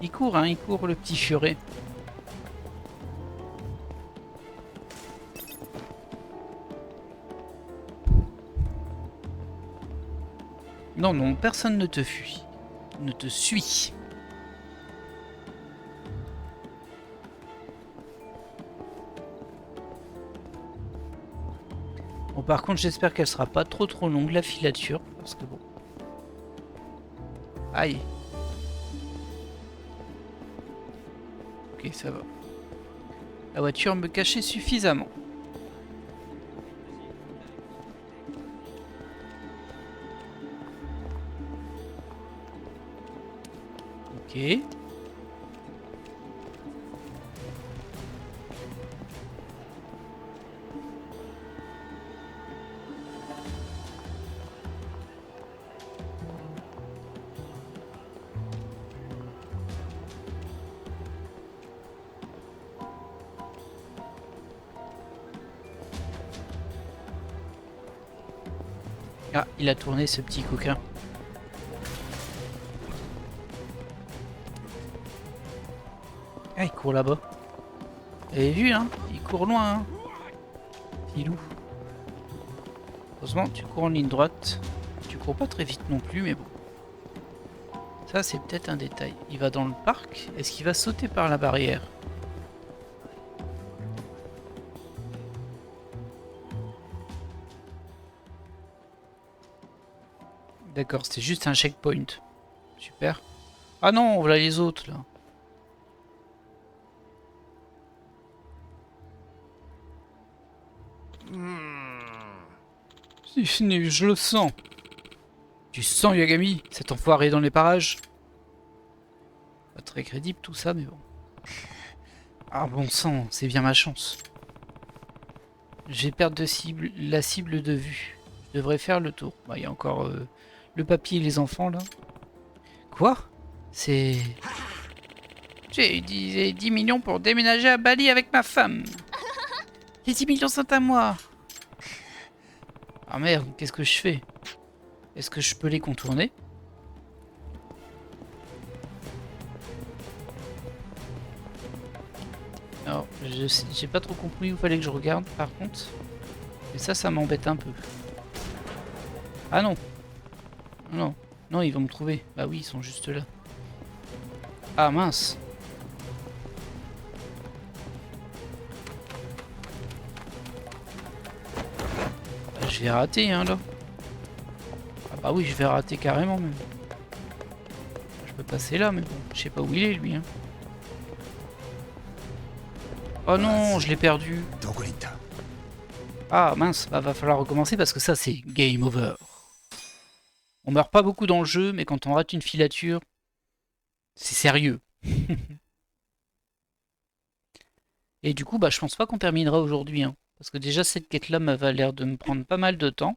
Il court, hein, il court le petit furet. Non, non, personne ne te fuit. Ne te suit. Bon, par contre, j'espère qu'elle sera pas trop longue la filature. Parce que bon. Aïe. Ok, ça va. La voiture me cachait suffisamment. Ok. Ah, il a tourné ce petit coquin. Ah, il court là-bas. Vous avez vu, hein? Il court loin, hein? Filou. Heureusement, tu cours en ligne droite. Tu cours pas très vite non plus, mais bon. Ça, c'est peut-être un détail. Il va dans le parc. Est-ce qu'il va sauter par la barrière? D'accord, c'était juste un checkpoint. Super. Ah non, voilà les autres, là. Je le sens. Tu sens, Yagami, cet enfoiré dans les parages? Pas très crédible tout ça, mais bon. Ah bon sang, c'est bien ma chance. Je vais perdre la cible de vue. Je devrais faire le tour. Bah, il y a encore le papy et les enfants là. Quoi? C'est... J'ai eu 10 millions pour déménager à Bali avec ma femme. Les 10 millions sont à moi. Ah merde, qu'est-ce que je fais? Est-ce que je peux les contourner? Alors, j'ai pas trop compris où il fallait que je regarde par contre. Et ça m'embête un peu. Ah non. Non, non, ils vont me trouver. Bah oui, ils sont juste là. Ah mince. Bah, je vais rater, hein, là. Ah bah oui, je vais rater carrément, même. Je peux passer là, mais bon, je sais pas où il est, lui, hein. Oh non, je l'ai perdu. Ah mince, bah, va falloir recommencer parce que ça, c'est game over. On meurt pas beaucoup dans le jeu, mais quand on rate une filature, c'est sérieux. Et du coup, bah, je pense pas qu'on terminera aujourd'hui, hein. Parce que déjà, cette quête-là m'avait l'air de me prendre pas mal de temps.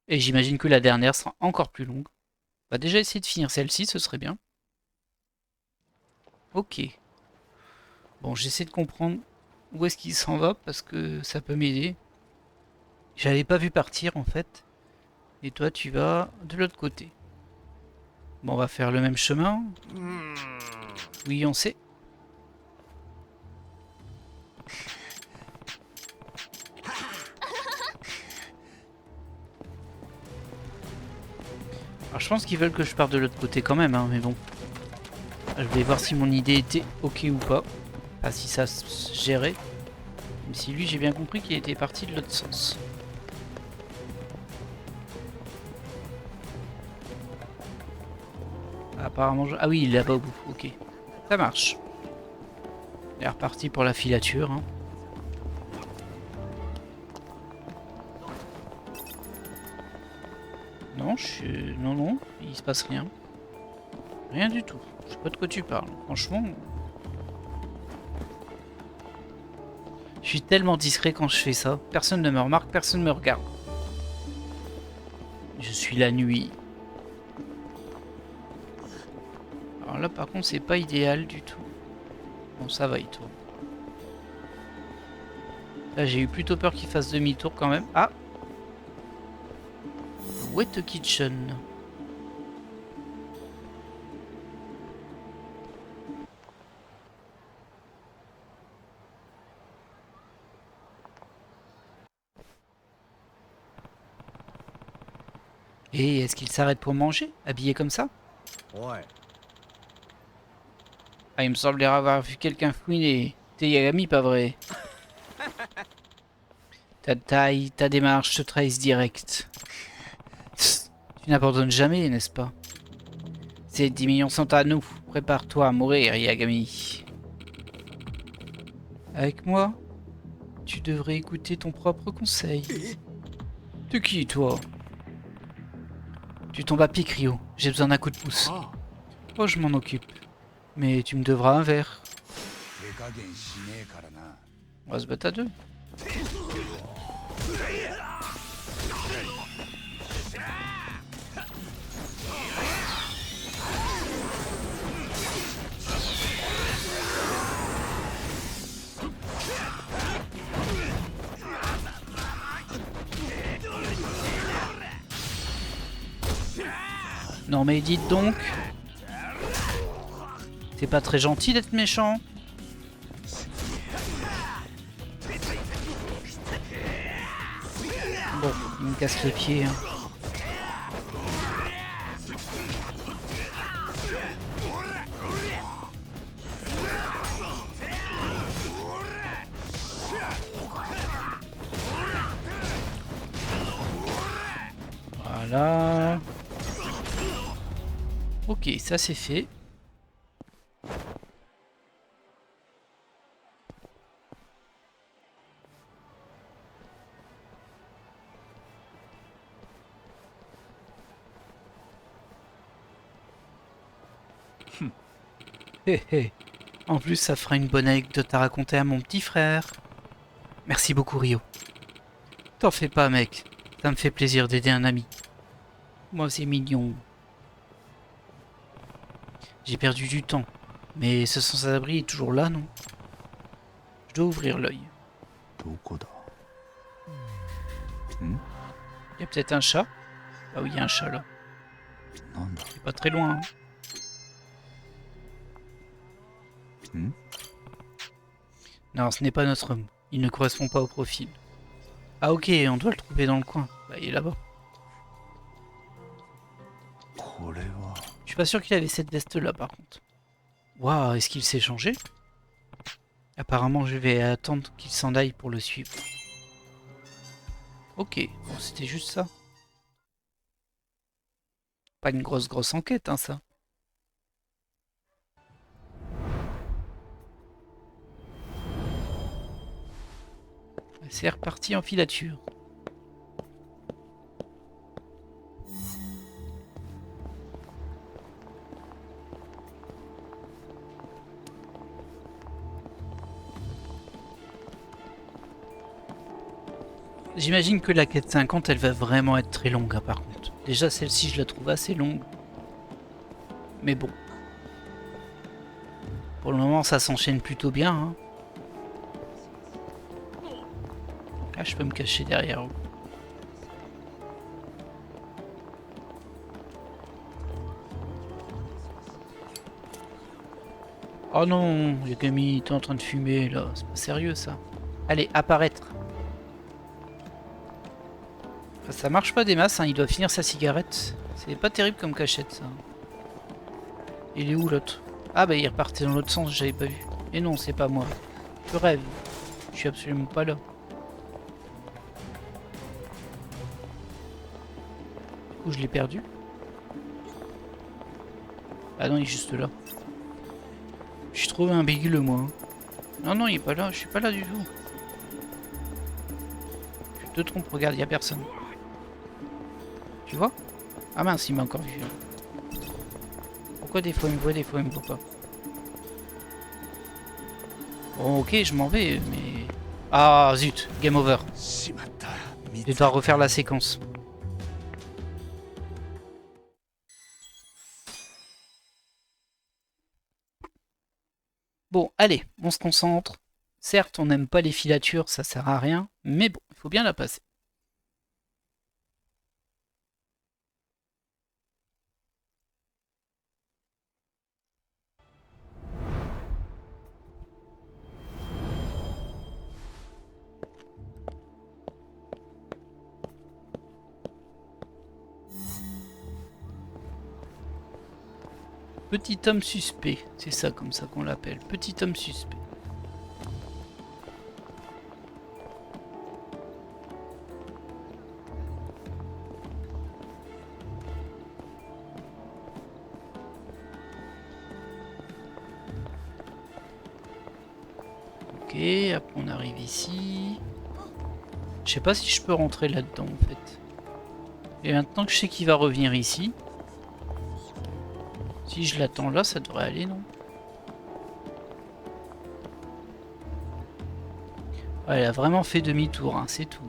Et j'imagine que la dernière sera encore plus longue. On va déjà essayer de finir celle-ci, ce serait bien. Ok. Bon, j'essaie de comprendre où est-ce qu'il s'en va, parce que ça peut m'aider. J'avais pas vu partir, en fait. Et toi, tu vas de l'autre côté. Bon, on va faire le même chemin. Oui, on sait. Alors, je pense qu'ils veulent que je parte de l'autre côté quand même, hein, mais bon. Je vais voir si mon idée était ok ou pas. Enfin, si ça se gérait. Même si lui, j'ai bien compris qu'il était parti de l'autre sens. Apparemment, ah oui, il est là-bas au bout. Ok. Ça marche. Il est reparti pour la filature. Hein. Non, non, il se passe rien. Rien du tout. Je sais pas de quoi tu parles. Franchement, je suis tellement discret quand je fais ça. Personne ne me remarque, personne ne me regarde. Je suis la nuit. Alors là, par contre, c'est pas idéal du tout. Bon, ça va, il tourne. Là, j'ai eu plutôt peur qu'il fasse demi-tour quand même. Ah! Wet Kitchen. Et est-ce qu'il s'arrête pour manger, habillé comme ça? Ouais. Ah, il me semblait avoir vu quelqu'un fouiner. T'es Yagami, pas vrai? Ta taille, ta démarche te trahissent direct. Tss, tu n'abandonnes jamais, n'est-ce pas? Ces 10 millions sont à nous. Prépare-toi à mourir, Yagami. Avec moi, tu devrais écouter ton propre conseil. De qui, toi? Tu tombes à pic, Rio. J'ai besoin d'un coup de pouce. Oh, je m'en occupe. Mais tu me devras un verre. On va se battre à deux. Non mais dites donc. C'est pas très gentil d'être méchant. Bon, il me casse les pieds. Hein. Voilà. Ok, ça c'est fait. Hé hé. En plus, ça fera une bonne anecdote à raconter à mon petit frère. Merci beaucoup, Rio. T'en fais pas, mec. Ça me fait plaisir d'aider un ami. Moi, c'est mignon. J'ai perdu du temps. Mais ce sans-abri est toujours là, non? Je dois ouvrir l'œil. Il y a peut-être un chat? Ah oui, il y a un chat là. C'est pas très loin. Hein. Non, ce n'est pas notre homme. Il ne correspond pas au profil. Ah ok, on doit le trouver dans le coin. Bah, il est là-bas. Je suis pas sûr qu'il avait cette veste là par contre. Waouh, est-ce qu'il s'est changé? Apparemment, je vais attendre qu'il s'en aille pour le suivre. Ok, bon, c'était juste ça. Pas une grosse enquête, hein, ça. C'est reparti en filature. J'imagine que la quête 50, elle va vraiment être très longue, hein, par contre. Déjà, celle-ci, je la trouve assez longue. Mais bon. Pour le moment, ça s'enchaîne plutôt bien. Hein. Ah, je peux me cacher derrière vous. Oh non, Yagami, t'es en train de fumer là. C'est pas sérieux ça. Allez, apparaître. Enfin, ça marche pas des masses, hein. Il doit finir sa cigarette. C'est pas terrible comme cachette ça. Il est où l'autre? Ah bah il repartait dans l'autre sens, j'avais pas vu. Et non, c'est pas moi. Je rêve. Je suis absolument pas là. Du coup, je l'ai perdu. Ah non, il est juste là. Je suis trop imbégueux moi. Hein. Non, non, il est pas là. Je suis pas là du tout. Tu te trompes, regarde, il y a personne. Tu vois? Ah mince, il m'a encore vu. Pourquoi des fois il me voit, des fois il me voit pas? Bon, ok, je m'en vais, mais... Ah, zut, game over. Je dois refaire la séquence. Bon, allez, on se concentre. Certes, on n'aime pas les filatures, ça sert à rien, mais bon, il faut bien la passer. Petit homme suspect, c'est ça comme ça qu'on l'appelle. Petit homme suspect. Ok, après on arrive ici. Je sais pas si je peux rentrer là-dedans en fait. Et maintenant que je sais qu'il va revenir ici, si je l'attends là, ça devrait aller, non? Ouais, elle a vraiment fait demi-tour, hein, c'est tout.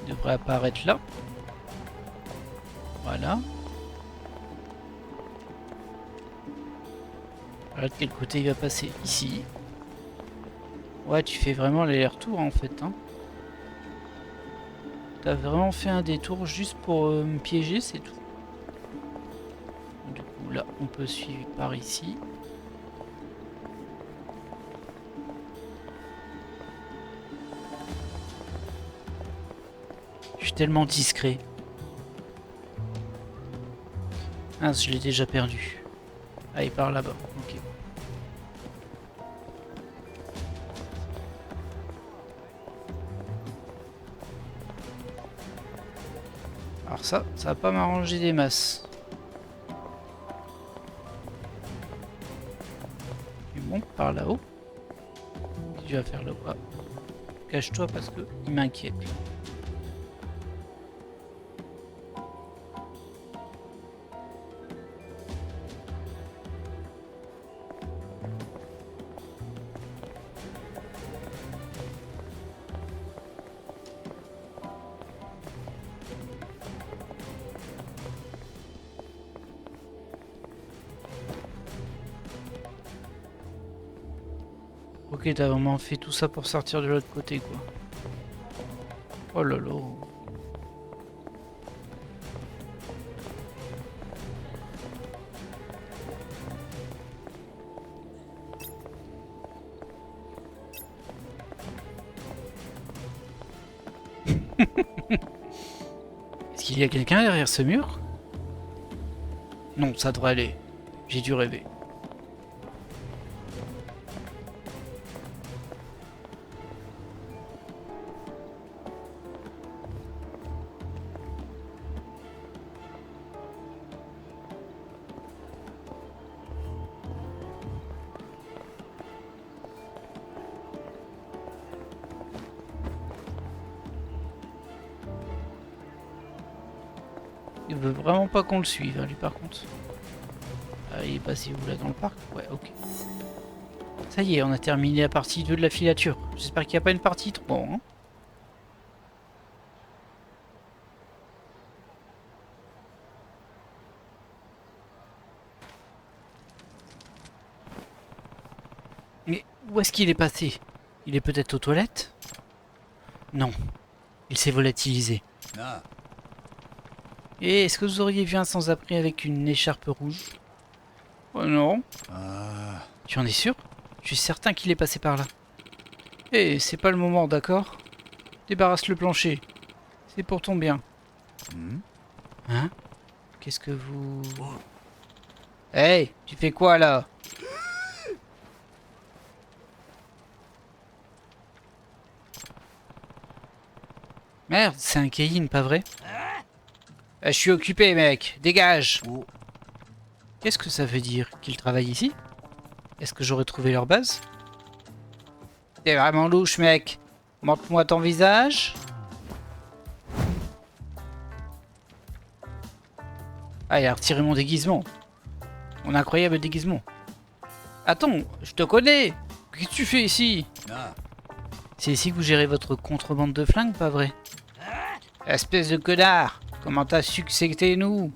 Il devrait apparaître là. Voilà. Voilà de quel côté il va passer. Ici. Ouais, tu fais vraiment l'aller-retour en fait. Hein. T'as vraiment fait un détour juste pour me piéger, c'est tout. Du coup, là, on peut suivre par ici. Je suis tellement discret. Ah, je l'ai déjà perdu. Ah, il part là-bas. Ok. Alors ça va pas m'arranger des masses. Tu montes par là-haut. Qu'est-ce que tu vas faire là-haut? Ah. Cache-toi parce que il m'inquiète. Ok, t'as vraiment fait tout ça pour sortir de l'autre côté, quoi. Oh là là. Est-ce qu'il y a quelqu'un derrière ce mur? Non, ça devrait aller. J'ai dû rêver. Il veut vraiment pas qu'on le suive, hein, lui par contre. Ah, il est passé où là dans le parc? Ouais, ok. Ça y est, on a terminé la partie 2 de la filature. J'espère qu'il n'y a pas une partie 3. Hein. Mais où est-ce qu'il est passé? Il est peut-être aux toilettes? Non, il s'est volatilisé. Ah. Et est-ce que vous auriez vu un sans-abri avec une écharpe rouge? Oh non. Ah. Tu en es sûr? Je suis certain qu'il est passé par là. Eh, c'est pas le moment, d'accord? Débarrasse le plancher. C'est pour ton bien. Hmm. Hein? Qu'est-ce que vous... Hey, tu fais quoi là? Merde, c'est un Keyin, pas vrai? Je suis occupé, mec. Dégage. Oh. Qu'est-ce que ça veut dire? Qu'ils travaillent ici? Est-ce que j'aurais trouvé leur base? T'es vraiment louche, mec. Montre-moi ton visage. Ah, il a retiré mon déguisement. Mon incroyable déguisement. Attends, je te connais. Qu'est-ce que tu fais ici? Ah. C'est ici que vous gérez votre contrebande de flingues, pas vrai? Espèce de connard. Comment t'as su que c'était nous?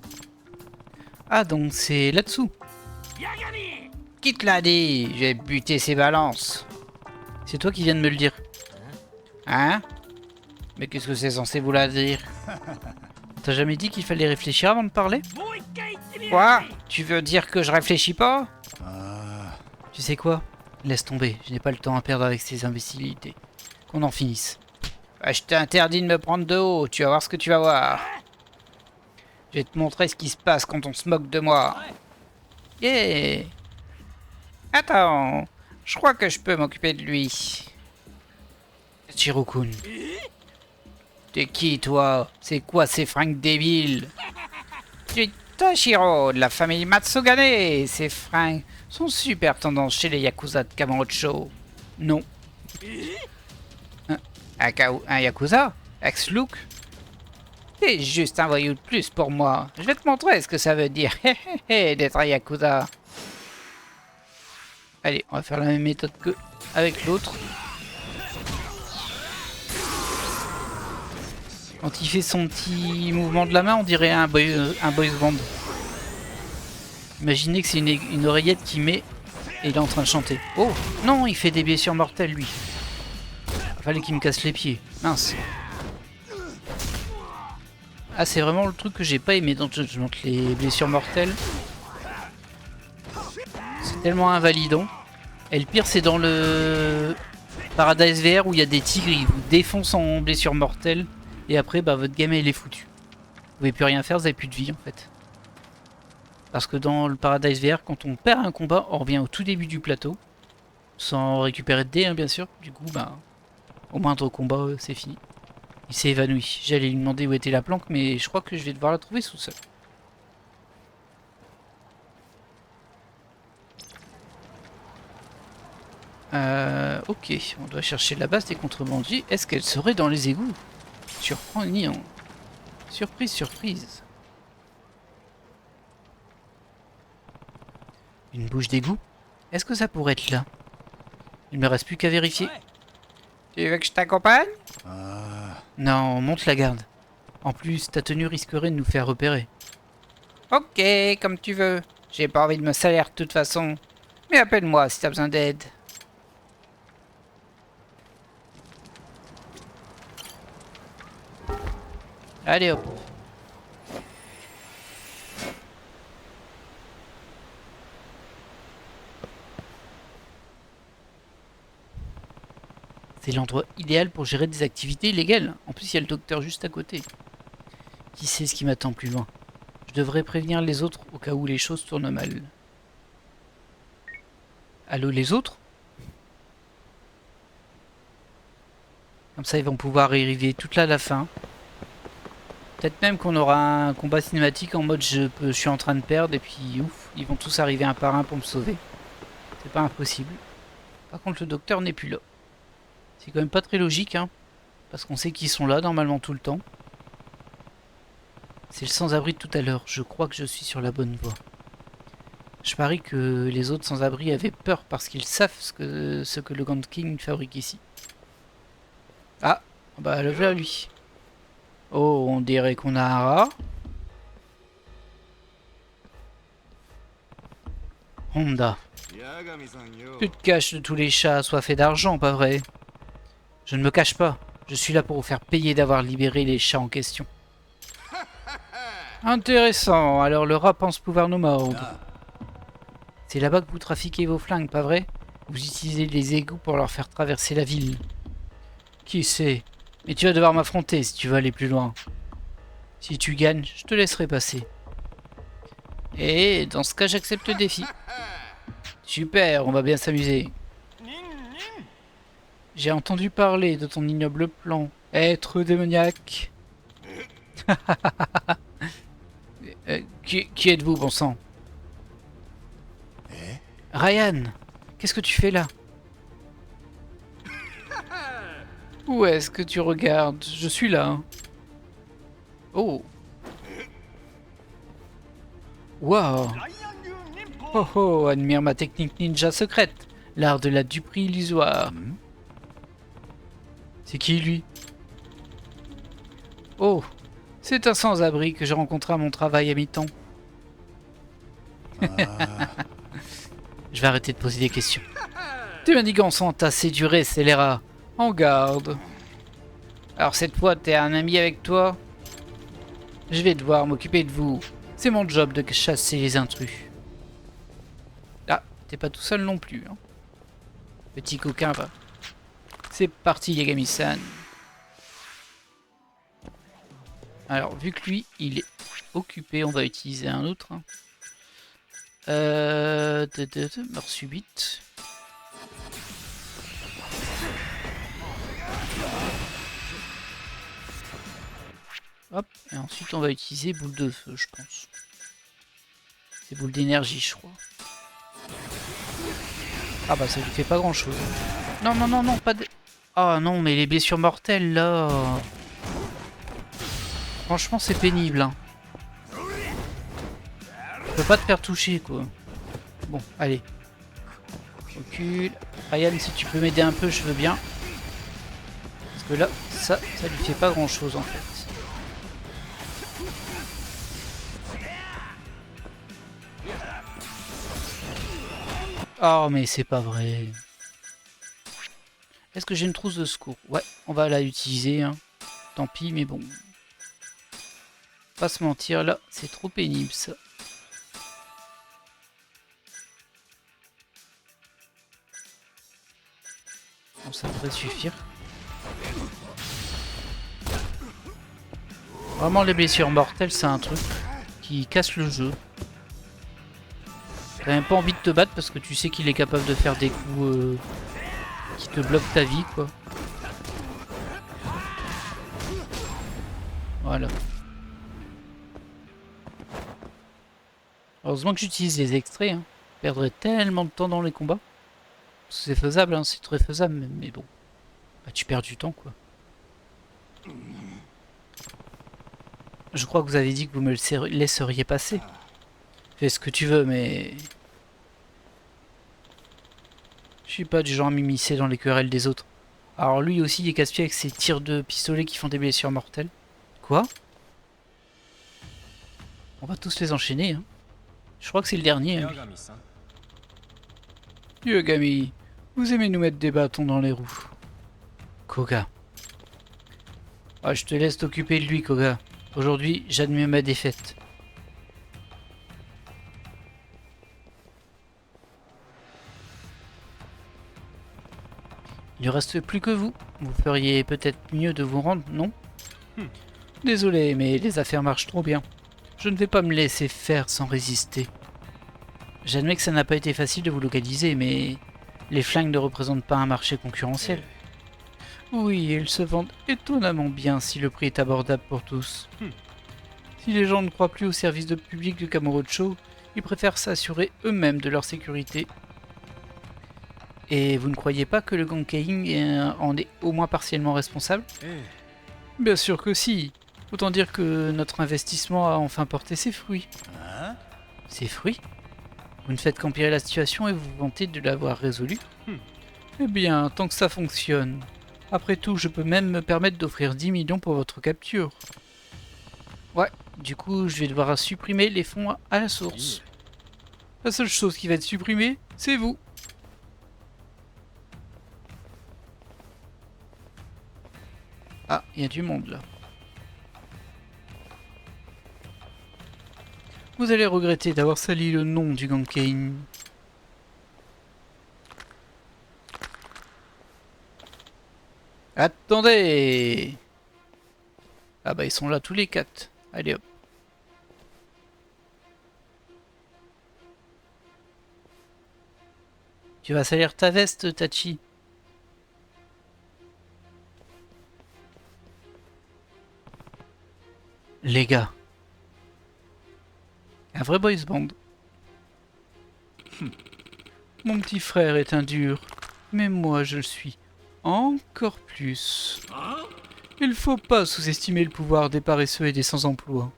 Ah, donc c'est là-dessous. Qui te l'a dit? J'ai buté ses balances. C'est toi qui viens de me le dire. Hein? Mais qu'est-ce que c'est censé vouloir dire? T'as jamais dit qu'il fallait réfléchir avant de parler? Quoi? Tu veux dire que je réfléchis pas? Ah. Tu sais quoi? Laisse tomber, je n'ai pas le temps à perdre avec ces imbécilités. Qu'on en finisse. Je t'ai interdit de me prendre de haut, tu vas voir ce que tu vas voir. Je vais te montrer ce qui se passe quand on se moque de moi. Yeah! Attends, je crois que je peux m'occuper de lui. Chirokun. T'es qui, toi? C'est quoi ces fringues débiles? Tu es Tashiro, de la famille Matsugane. Ces fringues sont super tendance chez les Yakuza de Kamurocho. Non. Un Yakuza? Ex-look? T'es juste un voyou de plus pour moi. Je vais te montrer ce que ça veut dire d'être un Yakuza. Allez, on va faire la même méthode que avec l'autre. Quand il fait son petit mouvement de la main, on dirait un boys band. Imaginez que c'est une oreillette qui met et il est en train de chanter. Oh non, il fait des blessures mortelles lui. Fallait qu'il me casse les pieds. Mince. Ah, c'est vraiment le truc que j'ai pas aimé dans Judgment, les blessures mortelles. C'est tellement invalidant. Et le pire, c'est dans le Paradise VR où il y a des tigres, ils vous défoncent en blessures mortelles. Et après, bah, votre game, elle est foutue. Vous pouvez plus rien faire, vous avez plus de vie en fait. Parce que dans le Paradise VR, quand on perd un combat, on revient au tout début du plateau. Sans récupérer de dés, hein, bien sûr. Du coup, bah, au moindre combat, c'est fini. Il s'est évanoui. J'allais lui demander où était la planque, mais je crois que je vais devoir la trouver sous sol. Ok, on doit chercher la base des contrebandiers. Est-ce qu'elle serait dans les égouts? Surprenant. Surprise, surprise. Une bouche d'égout? Est-ce que ça pourrait être là? Il me reste plus qu'à vérifier. Tu veux que je t'accompagne? Ah. Non, monte la garde. En plus, ta tenue risquerait de nous faire repérer. Ok, comme tu veux. J'ai pas envie de me salir de toute façon. Mais appelle-moi si t'as besoin d'aide. Allez hop. C'est l'endroit idéal pour gérer des activités illégales. En plus, il y a le docteur juste à côté. Qui sait ce qui m'attend plus loin? Je devrais prévenir les autres au cas où les choses tournent mal. Allô les autres? Comme ça, ils vont pouvoir y arriver toute là à la fin. Peut-être même qu'on aura un combat cinématique en mode je suis en train de perdre et puis ouf, ils vont tous arriver un par un pour me sauver. C'est pas impossible. Par contre, le docteur n'est plus là. C'est quand même pas très logique, hein. Parce qu'on sait qu'ils sont là normalement tout le temps. C'est le sans-abri de tout à l'heure. Je crois que je suis sur la bonne voie. Je parie que les autres sans-abri avaient peur parce qu'ils savent ce que le Gant King fabrique ici. Ah, bah le voilà lui. Oh, on dirait qu'on a un rat. Honda. Tu te caches de tous les chats assoiffés d'argent, pas vrai? Je ne me cache pas. Je suis là pour vous faire payer d'avoir libéré les chats en question. Intéressant. Alors le rat pense pouvoir nous mordre. C'est là-bas que vous trafiquez vos flingues, pas vrai? Vous utilisez les égouts pour leur faire traverser la ville. Qui sait? Mais tu vas devoir m'affronter si tu veux aller plus loin. Si tu gagnes, je te laisserai passer. Et dans ce cas, j'accepte le défi. Super, on va bien s'amuser. J'ai entendu parler de ton ignoble plan. Être démoniaque. Qui êtes-vous, bon sang? Ryan, qu'est-ce que tu fais là? Où est-ce que tu regardes? Je suis là. Hein. Oh. Waouh. Oh oh, admire ma technique ninja secrète. L'art de la duperie illusoire. C'est qui lui? Oh, c'est un sans-abri que j'ai rencontré à mon travail à mi-temps. Je vais arrêter de poser des questions. Tes manigants sont assez durés, scélérats. En garde. Alors cette fois, t'es un ami avec toi? Je vais devoir m'occuper de vous. C'est mon job de chasser les intrus. Ah, t'es pas tout seul non plus. Hein. Petit coquin, va. C'est parti, Yagami-san. Alors, vu que lui, il est occupé, on va utiliser un autre. Hein. Mort subite. Hop, et ensuite on va utiliser boule de feu, je pense. C'est boule d'énergie, je crois. Ah bah ça lui fait pas grand chose. Non, non, non, non, pas de... Ah non, mais les blessures mortelles, là... Franchement, c'est pénible, hein. Je peux pas te faire toucher, quoi. Bon, allez. Recule. Ryan, si tu peux m'aider un peu, je veux bien. Parce que là, ça lui fait pas grand chose, en fait. Oh, mais c'est pas vrai. Est-ce que j'ai une trousse de secours? Ouais, on va la utiliser. Hein. Tant pis, mais bon. Pas se mentir, là, c'est trop pénible, ça. Bon, ça devrait suffire. Vraiment, les blessures mortelles, c'est un truc qui casse le jeu. T'as même pas envie de te battre parce que tu sais qu'il est capable de faire des coups qui te bloquent ta vie, quoi. Voilà. Heureusement que j'utilise les extraits. Hein. Je perdrais tellement de temps dans les combats. C'est faisable, hein, c'est très faisable, mais bon. Bah, tu perds du temps, quoi. Je crois que vous avez dit que vous me le laisseriez passer. Fais ce que tu veux, mais... Je suis pas du genre à m'immiscer dans les querelles des autres. Alors lui aussi, il est casse-pied avec ses tirs de pistolet qui font des blessures mortelles. Quoi? On va tous les enchaîner, hein. Je crois que c'est le dernier. Hein. Yagami, vous aimez nous mettre des bâtons dans les roues. Koga. Ah, je te laisse t'occuper de lui, Koga. Aujourd'hui, j'admets ma défaite. Il ne reste plus que vous. Vous feriez peut-être mieux de vous rendre, non? Désolé, mais les affaires marchent trop bien. Je ne vais pas me laisser faire sans résister. J'admets que ça n'a pas été facile de vous localiser, mais les flingues ne représentent pas un marché concurrentiel. Oui, ils se vendent étonnamment bien si le prix est abordable pour tous. Si les gens ne croient plus au service de public de Kamurocho, ils préfèrent s'assurer eux-mêmes de leur sécurité. Et vous ne croyez pas que le Gant King en est au moins partiellement responsable? Bien sûr que si. Autant dire que notre investissement a enfin porté ses fruits. Hein? Ses fruits? Vous ne faites qu'empirer la situation et vous vantez de l'avoir résolue? Eh bien, tant que ça fonctionne. Après tout, je peux même me permettre d'offrir 10 millions pour votre capture. Ouais, du coup, je vais devoir supprimer les fonds à la source. La seule chose qui va être supprimée, c'est vous. Ah, il y a du monde là. Vous allez regretter d'avoir sali le nom du gang Kane. Attendez! Ah bah ils sont là tous les quatre. Allez hop. Tu vas salir ta veste, Tachi. Les gars. Un vrai boys band. Mon petit frère est un dur, mais moi je le suis encore plus. Il faut pas sous-estimer le pouvoir des paresseux et des sans-emploi.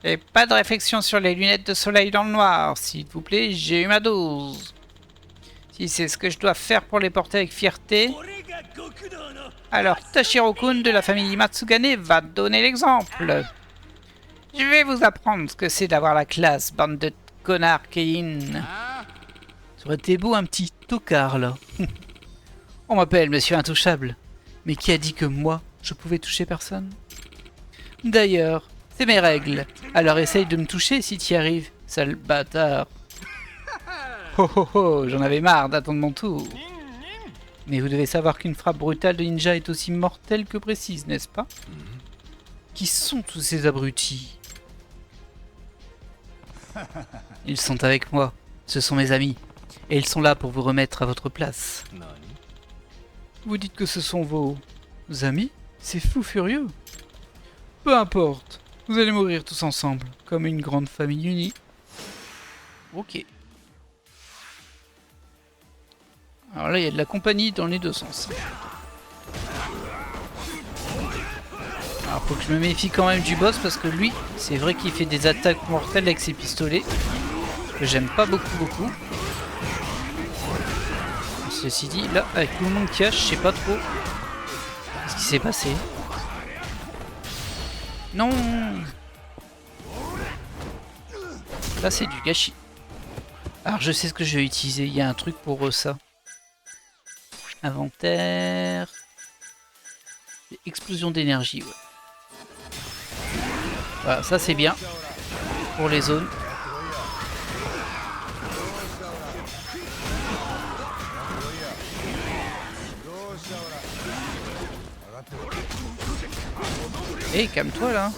Et pas de réflexion sur les lunettes de soleil dans le noir, s'il vous plaît, j'ai eu ma dose. Si c'est ce que je dois faire pour les porter avec fierté, alors Tashiro-kun de la famille Matsugane va donner l'exemple. Je vais vous apprendre ce que c'est d'avoir la classe, bande de connards Kein. Ça aurait été beau un petit tocard là. On m'appelle Monsieur Intouchable. Mais qui a dit que moi, je pouvais toucher personne? D'ailleurs, c'est mes règles. Alors essaye de me toucher si t'y arrives, sale bâtard. Oh oh oh, j'en avais marre d'attendre mon tour. Mais vous devez savoir qu'une frappe brutale de ninja est aussi mortelle que précise, n'est-ce pas? Qui sont tous ces abrutis? Ils sont avec moi. Ce sont mes amis. Et ils sont là pour vous remettre à votre place. Vous dites que ce sont vos amis? C'est fou furieux. Peu importe. Vous allez mourir tous ensemble, comme une grande famille unie. Ok. Alors là, il y a de la compagnie dans les deux sens. Alors faut que je me méfie quand même du boss parce que lui, c'est vrai qu'il fait des attaques mortelles avec ses pistolets. Que j'aime pas beaucoup. Ceci dit, là, avec tout le monde qui a, je sais pas trop ce qui s'est passé. Non! Là, c'est du gâchis. Alors, je sais ce que je vais utiliser. Il y a un truc pour ça. Inventaire. Explosion d'énergie, ouais. Voilà, ça c'est bien. Pour les zones. Hé, calme-toi là.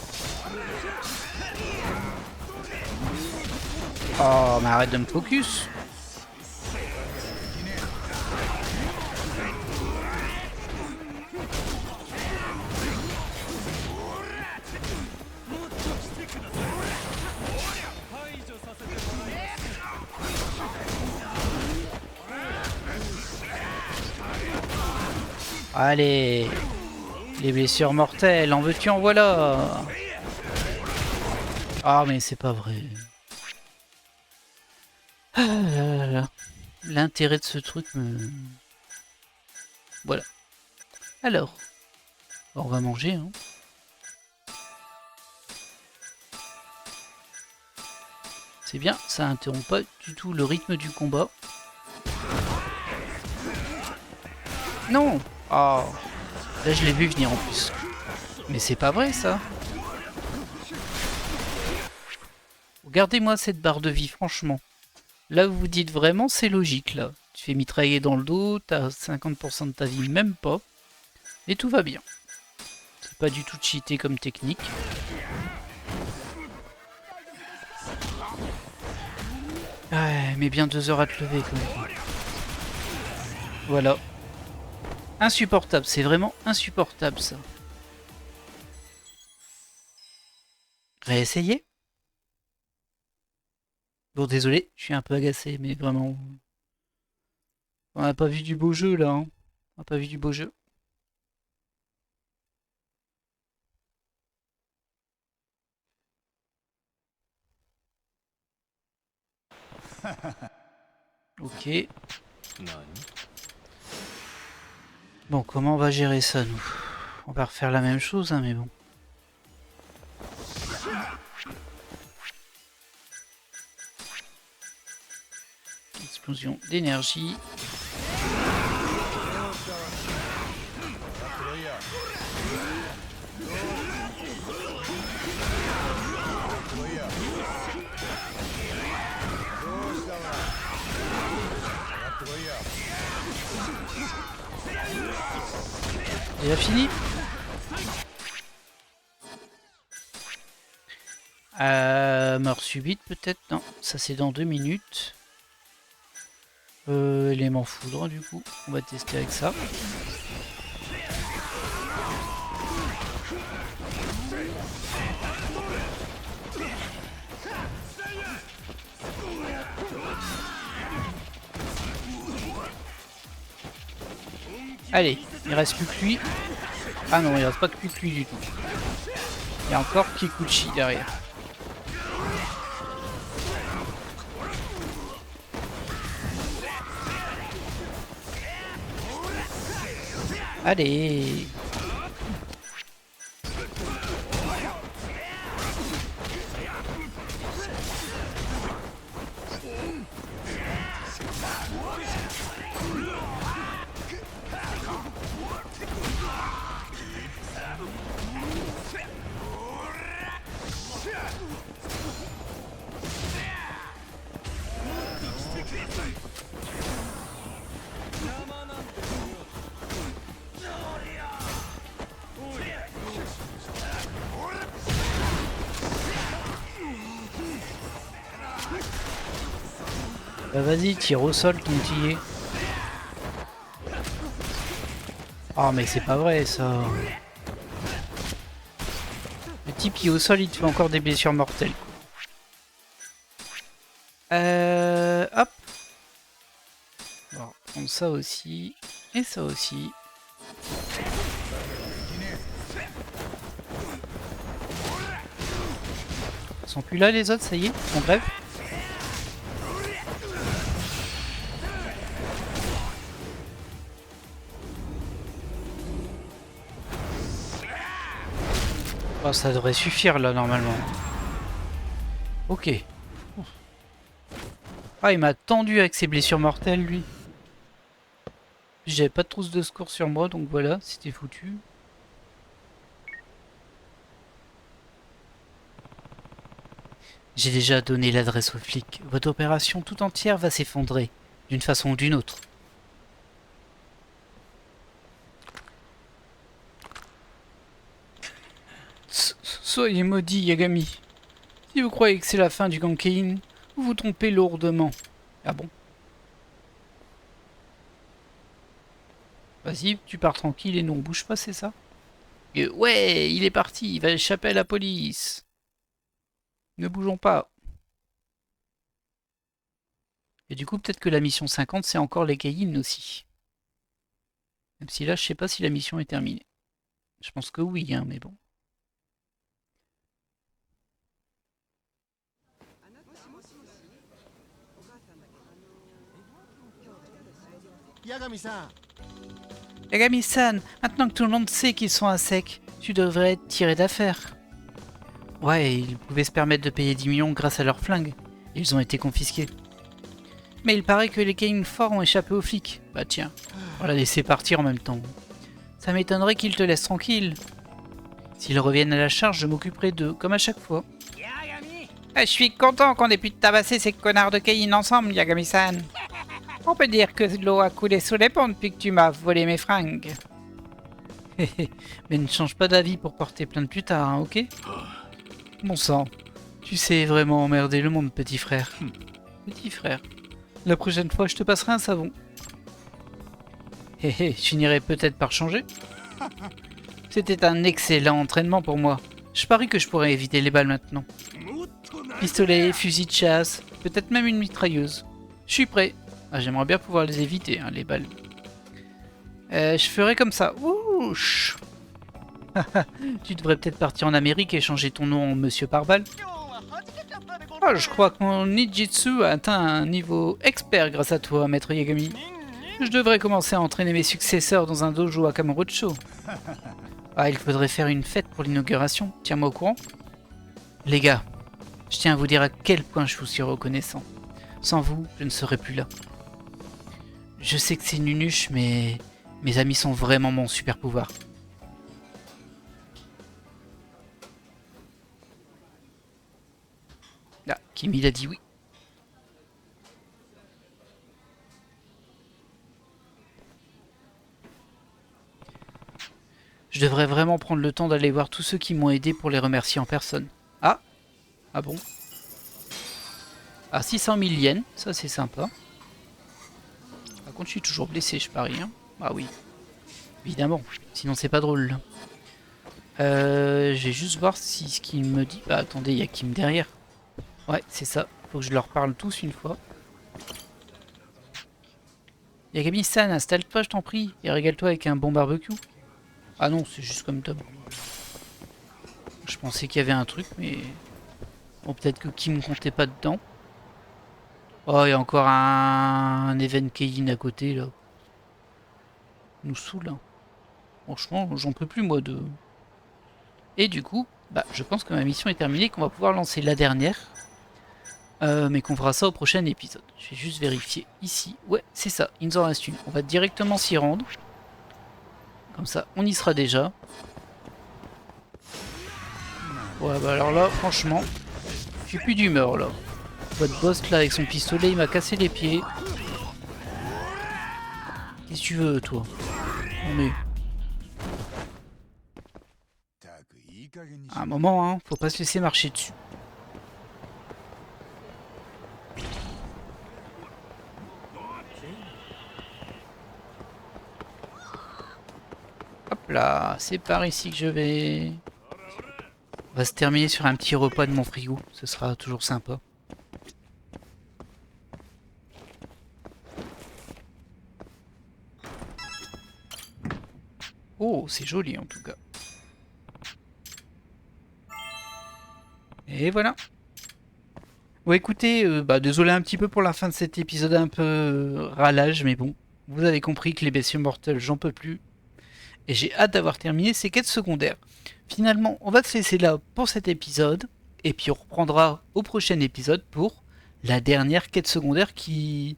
Oh, mais arrête de me focus. Allez. Les blessures mortelles, en veux-tu, en voilà. Ah, mais c'est pas vrai. Ah là là là. L'intérêt de ce truc me... Voilà. Alors, on va manger, hein. C'est bien, ça interrompt pas du tout le rythme du combat. Non. Oh. Là, je l'ai vu venir en plus. Mais c'est pas vrai, ça. Regardez-moi cette barre de vie, franchement. Là, vous vous dites vraiment, c'est logique, là. Tu fais mitrailler dans le dos, t'as 50% de ta vie, même pas. Et tout va bien. C'est pas du tout cheaté comme technique. Ouais, mais bien 2 heures à te lever, quand même. Voilà. Insupportable, c'est vraiment insupportable, ça. Réessayer? Bon, désolé, je suis un peu agacé, mais vraiment... On n'a pas vu du beau jeu, là, hein. On n'a pas vu du beau jeu. Ok. Bon, comment on va gérer ça, nous? On va refaire la même chose, hein, mais bon. Explosion d'énergie. Il a fini. Mort subite peut-être? Non, ça c'est dans 2 minutes. Élément foudre du coup, on va tester avec ça. Allez, il reste plus que lui. Ah non, il reste pas que lui du tout. Il y a encore Kikuchi derrière. Allez. Bah vas-y, tire au sol ton tillet. Oh mais c'est pas vrai ça. Le type qui est au sol il te fait encore des blessures mortelles. Hop. On va prendre ça aussi. Et ça aussi. Ils sont plus là les autres, ça y est, on grève. Oh, ça devrait suffire là normalement. Ok. Ah, il m'a tendu avec ses blessures mortelles lui. J'avais pas de trousse de secours sur moi donc voilà, c'était foutu. J'ai déjà donné l'adresse aux flics. Votre opération tout entière va s'effondrer, d'une façon ou d'une autre. Soyez maudit, Yagami. Si vous croyez que c'est la fin du Gankein, vous vous trompez lourdement. Ah bon? Vas-y, tu pars tranquille et nous on bouge pas, c'est ça? Et ouais, il est parti, il va échapper à la police. Ne bougeons pas. Et du coup, peut-être que la mission 50, c'est encore les Kein aussi. Même si là, je sais pas si la mission est terminée. Je pense que oui, hein, mais bon. Yagami-san, maintenant que tout le monde sait qu'ils sont à sec, tu devrais être tiré d'affaire. Ouais, ils pouvaient se permettre de payer 10 millions grâce à leurs flingues. Ils ont été confisqués. Mais il paraît que les Kein forts ont échappé aux flics. Bah tiens, on va la laisser partir en même temps. Ça m'étonnerait qu'ils te laissent tranquille. S'ils reviennent à la charge, je m'occuperai d'eux, comme à chaque fois. Je suis content qu'on ait pu tabasser ces connards de Kein ensemble, Yagami-san. On peut dire que l'eau a coulé sous les ponts depuis que tu m'as volé mes fringues. Mais ne change pas d'avis pour porter plainte plus tard, hein, ok? Bon sang, tu sais vraiment emmerder le monde, petit frère. Petit frère, la prochaine fois je te passerai un savon. Je finirai peut-être par changer. C'était un excellent entraînement pour moi. Je parie que je pourrais éviter les balles maintenant. Pistolet, fusil de chasse, peut-être même une mitrailleuse. Je suis prêt. Ah, j'aimerais bien pouvoir les éviter, hein, les balles. Je ferai comme ça. Ouch. Tu devrais peut-être partir en Amérique et changer ton nom en Monsieur Pare-Balles. Ah, je crois que mon ninjutsu a atteint un niveau expert grâce à toi, maître Yagami. Je devrais commencer à entraîner mes successeurs dans un dojo à Kamurocho. Ah, il faudrait faire une fête pour l'inauguration. Tiens-moi au courant. Les gars, je tiens à vous dire à quel point je vous suis reconnaissant. Sans vous, je ne serais plus là. Je sais que c'est nunuche, mais mes amis sont vraiment mon super pouvoir. Ah, Kimi l'a dit oui. Je devrais vraiment prendre le temps d'aller voir tous ceux qui m'ont aidé pour les remercier en personne. Ah, ah bon. Ah, 600 000 yens, ça c'est sympa. Par contre, je suis toujours blessé, je parie. Hein. Ah oui, évidemment, sinon c'est pas drôle. Je vais juste voir si ce qu'il me dit... Bah attendez, il y a Kim derrière. Ouais, c'est ça. Faut que je leur parle tous une fois. Yagami-san, installe-toi, je t'en prie, et régale-toi avec un bon barbecue. Ah non, c'est juste comme Tom. Je pensais qu'il y avait un truc, mais... Bon, peut-être que Kim comptait pas dedans. Oh, il y a encore un event Keijin à côté, là. Nous saoule, hein. Franchement, j'en peux plus, moi, de... Et du coup, bah, je pense que ma mission est terminée, qu'on va pouvoir lancer la dernière. Mais qu'on fera ça au prochain épisode. Je vais juste vérifier ici. Ouais, c'est ça, il nous en reste une. On va directement s'y rendre. Comme ça, on y sera déjà. Ouais, bah alors là, franchement, j'ai plus d'humeur, là. Votre boss, là, avec son pistolet, il m'a cassé les pieds. Qu'est-ce que tu veux, toi? On est... À un moment, hein, faut pas se laisser marcher dessus. Hop là, c'est par ici que je vais. On va se terminer sur un petit repas de mon frigo, ce sera toujours sympa. Oh, c'est joli en tout cas. Et voilà. Bon écoutez, bah, désolé un petit peu pour la fin de cet épisode un peu ralage, mais bon, vous avez compris que les blessures mortelles, j'en peux plus. Et j'ai hâte d'avoir terminé ces quêtes secondaires. Finalement, on va se laisser là pour cet épisode, et puis on reprendra au prochain épisode pour la dernière quête secondaire qui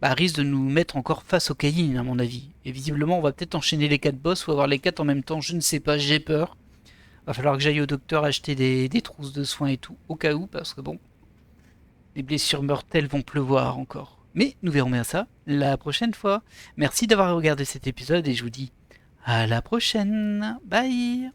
risque de nous mettre encore face au Keijin à mon avis. Et visiblement, on va peut-être enchaîner les 4 boss ou avoir les 4 en même temps, je ne sais pas, j'ai peur. Va falloir que j'aille au docteur acheter des trousses de soins et tout, au cas où, parce que bon, les blessures mortelles vont pleuvoir encore. Mais nous verrons bien ça la prochaine fois. Merci d'avoir regardé cet épisode et je vous dis à la prochaine. Bye.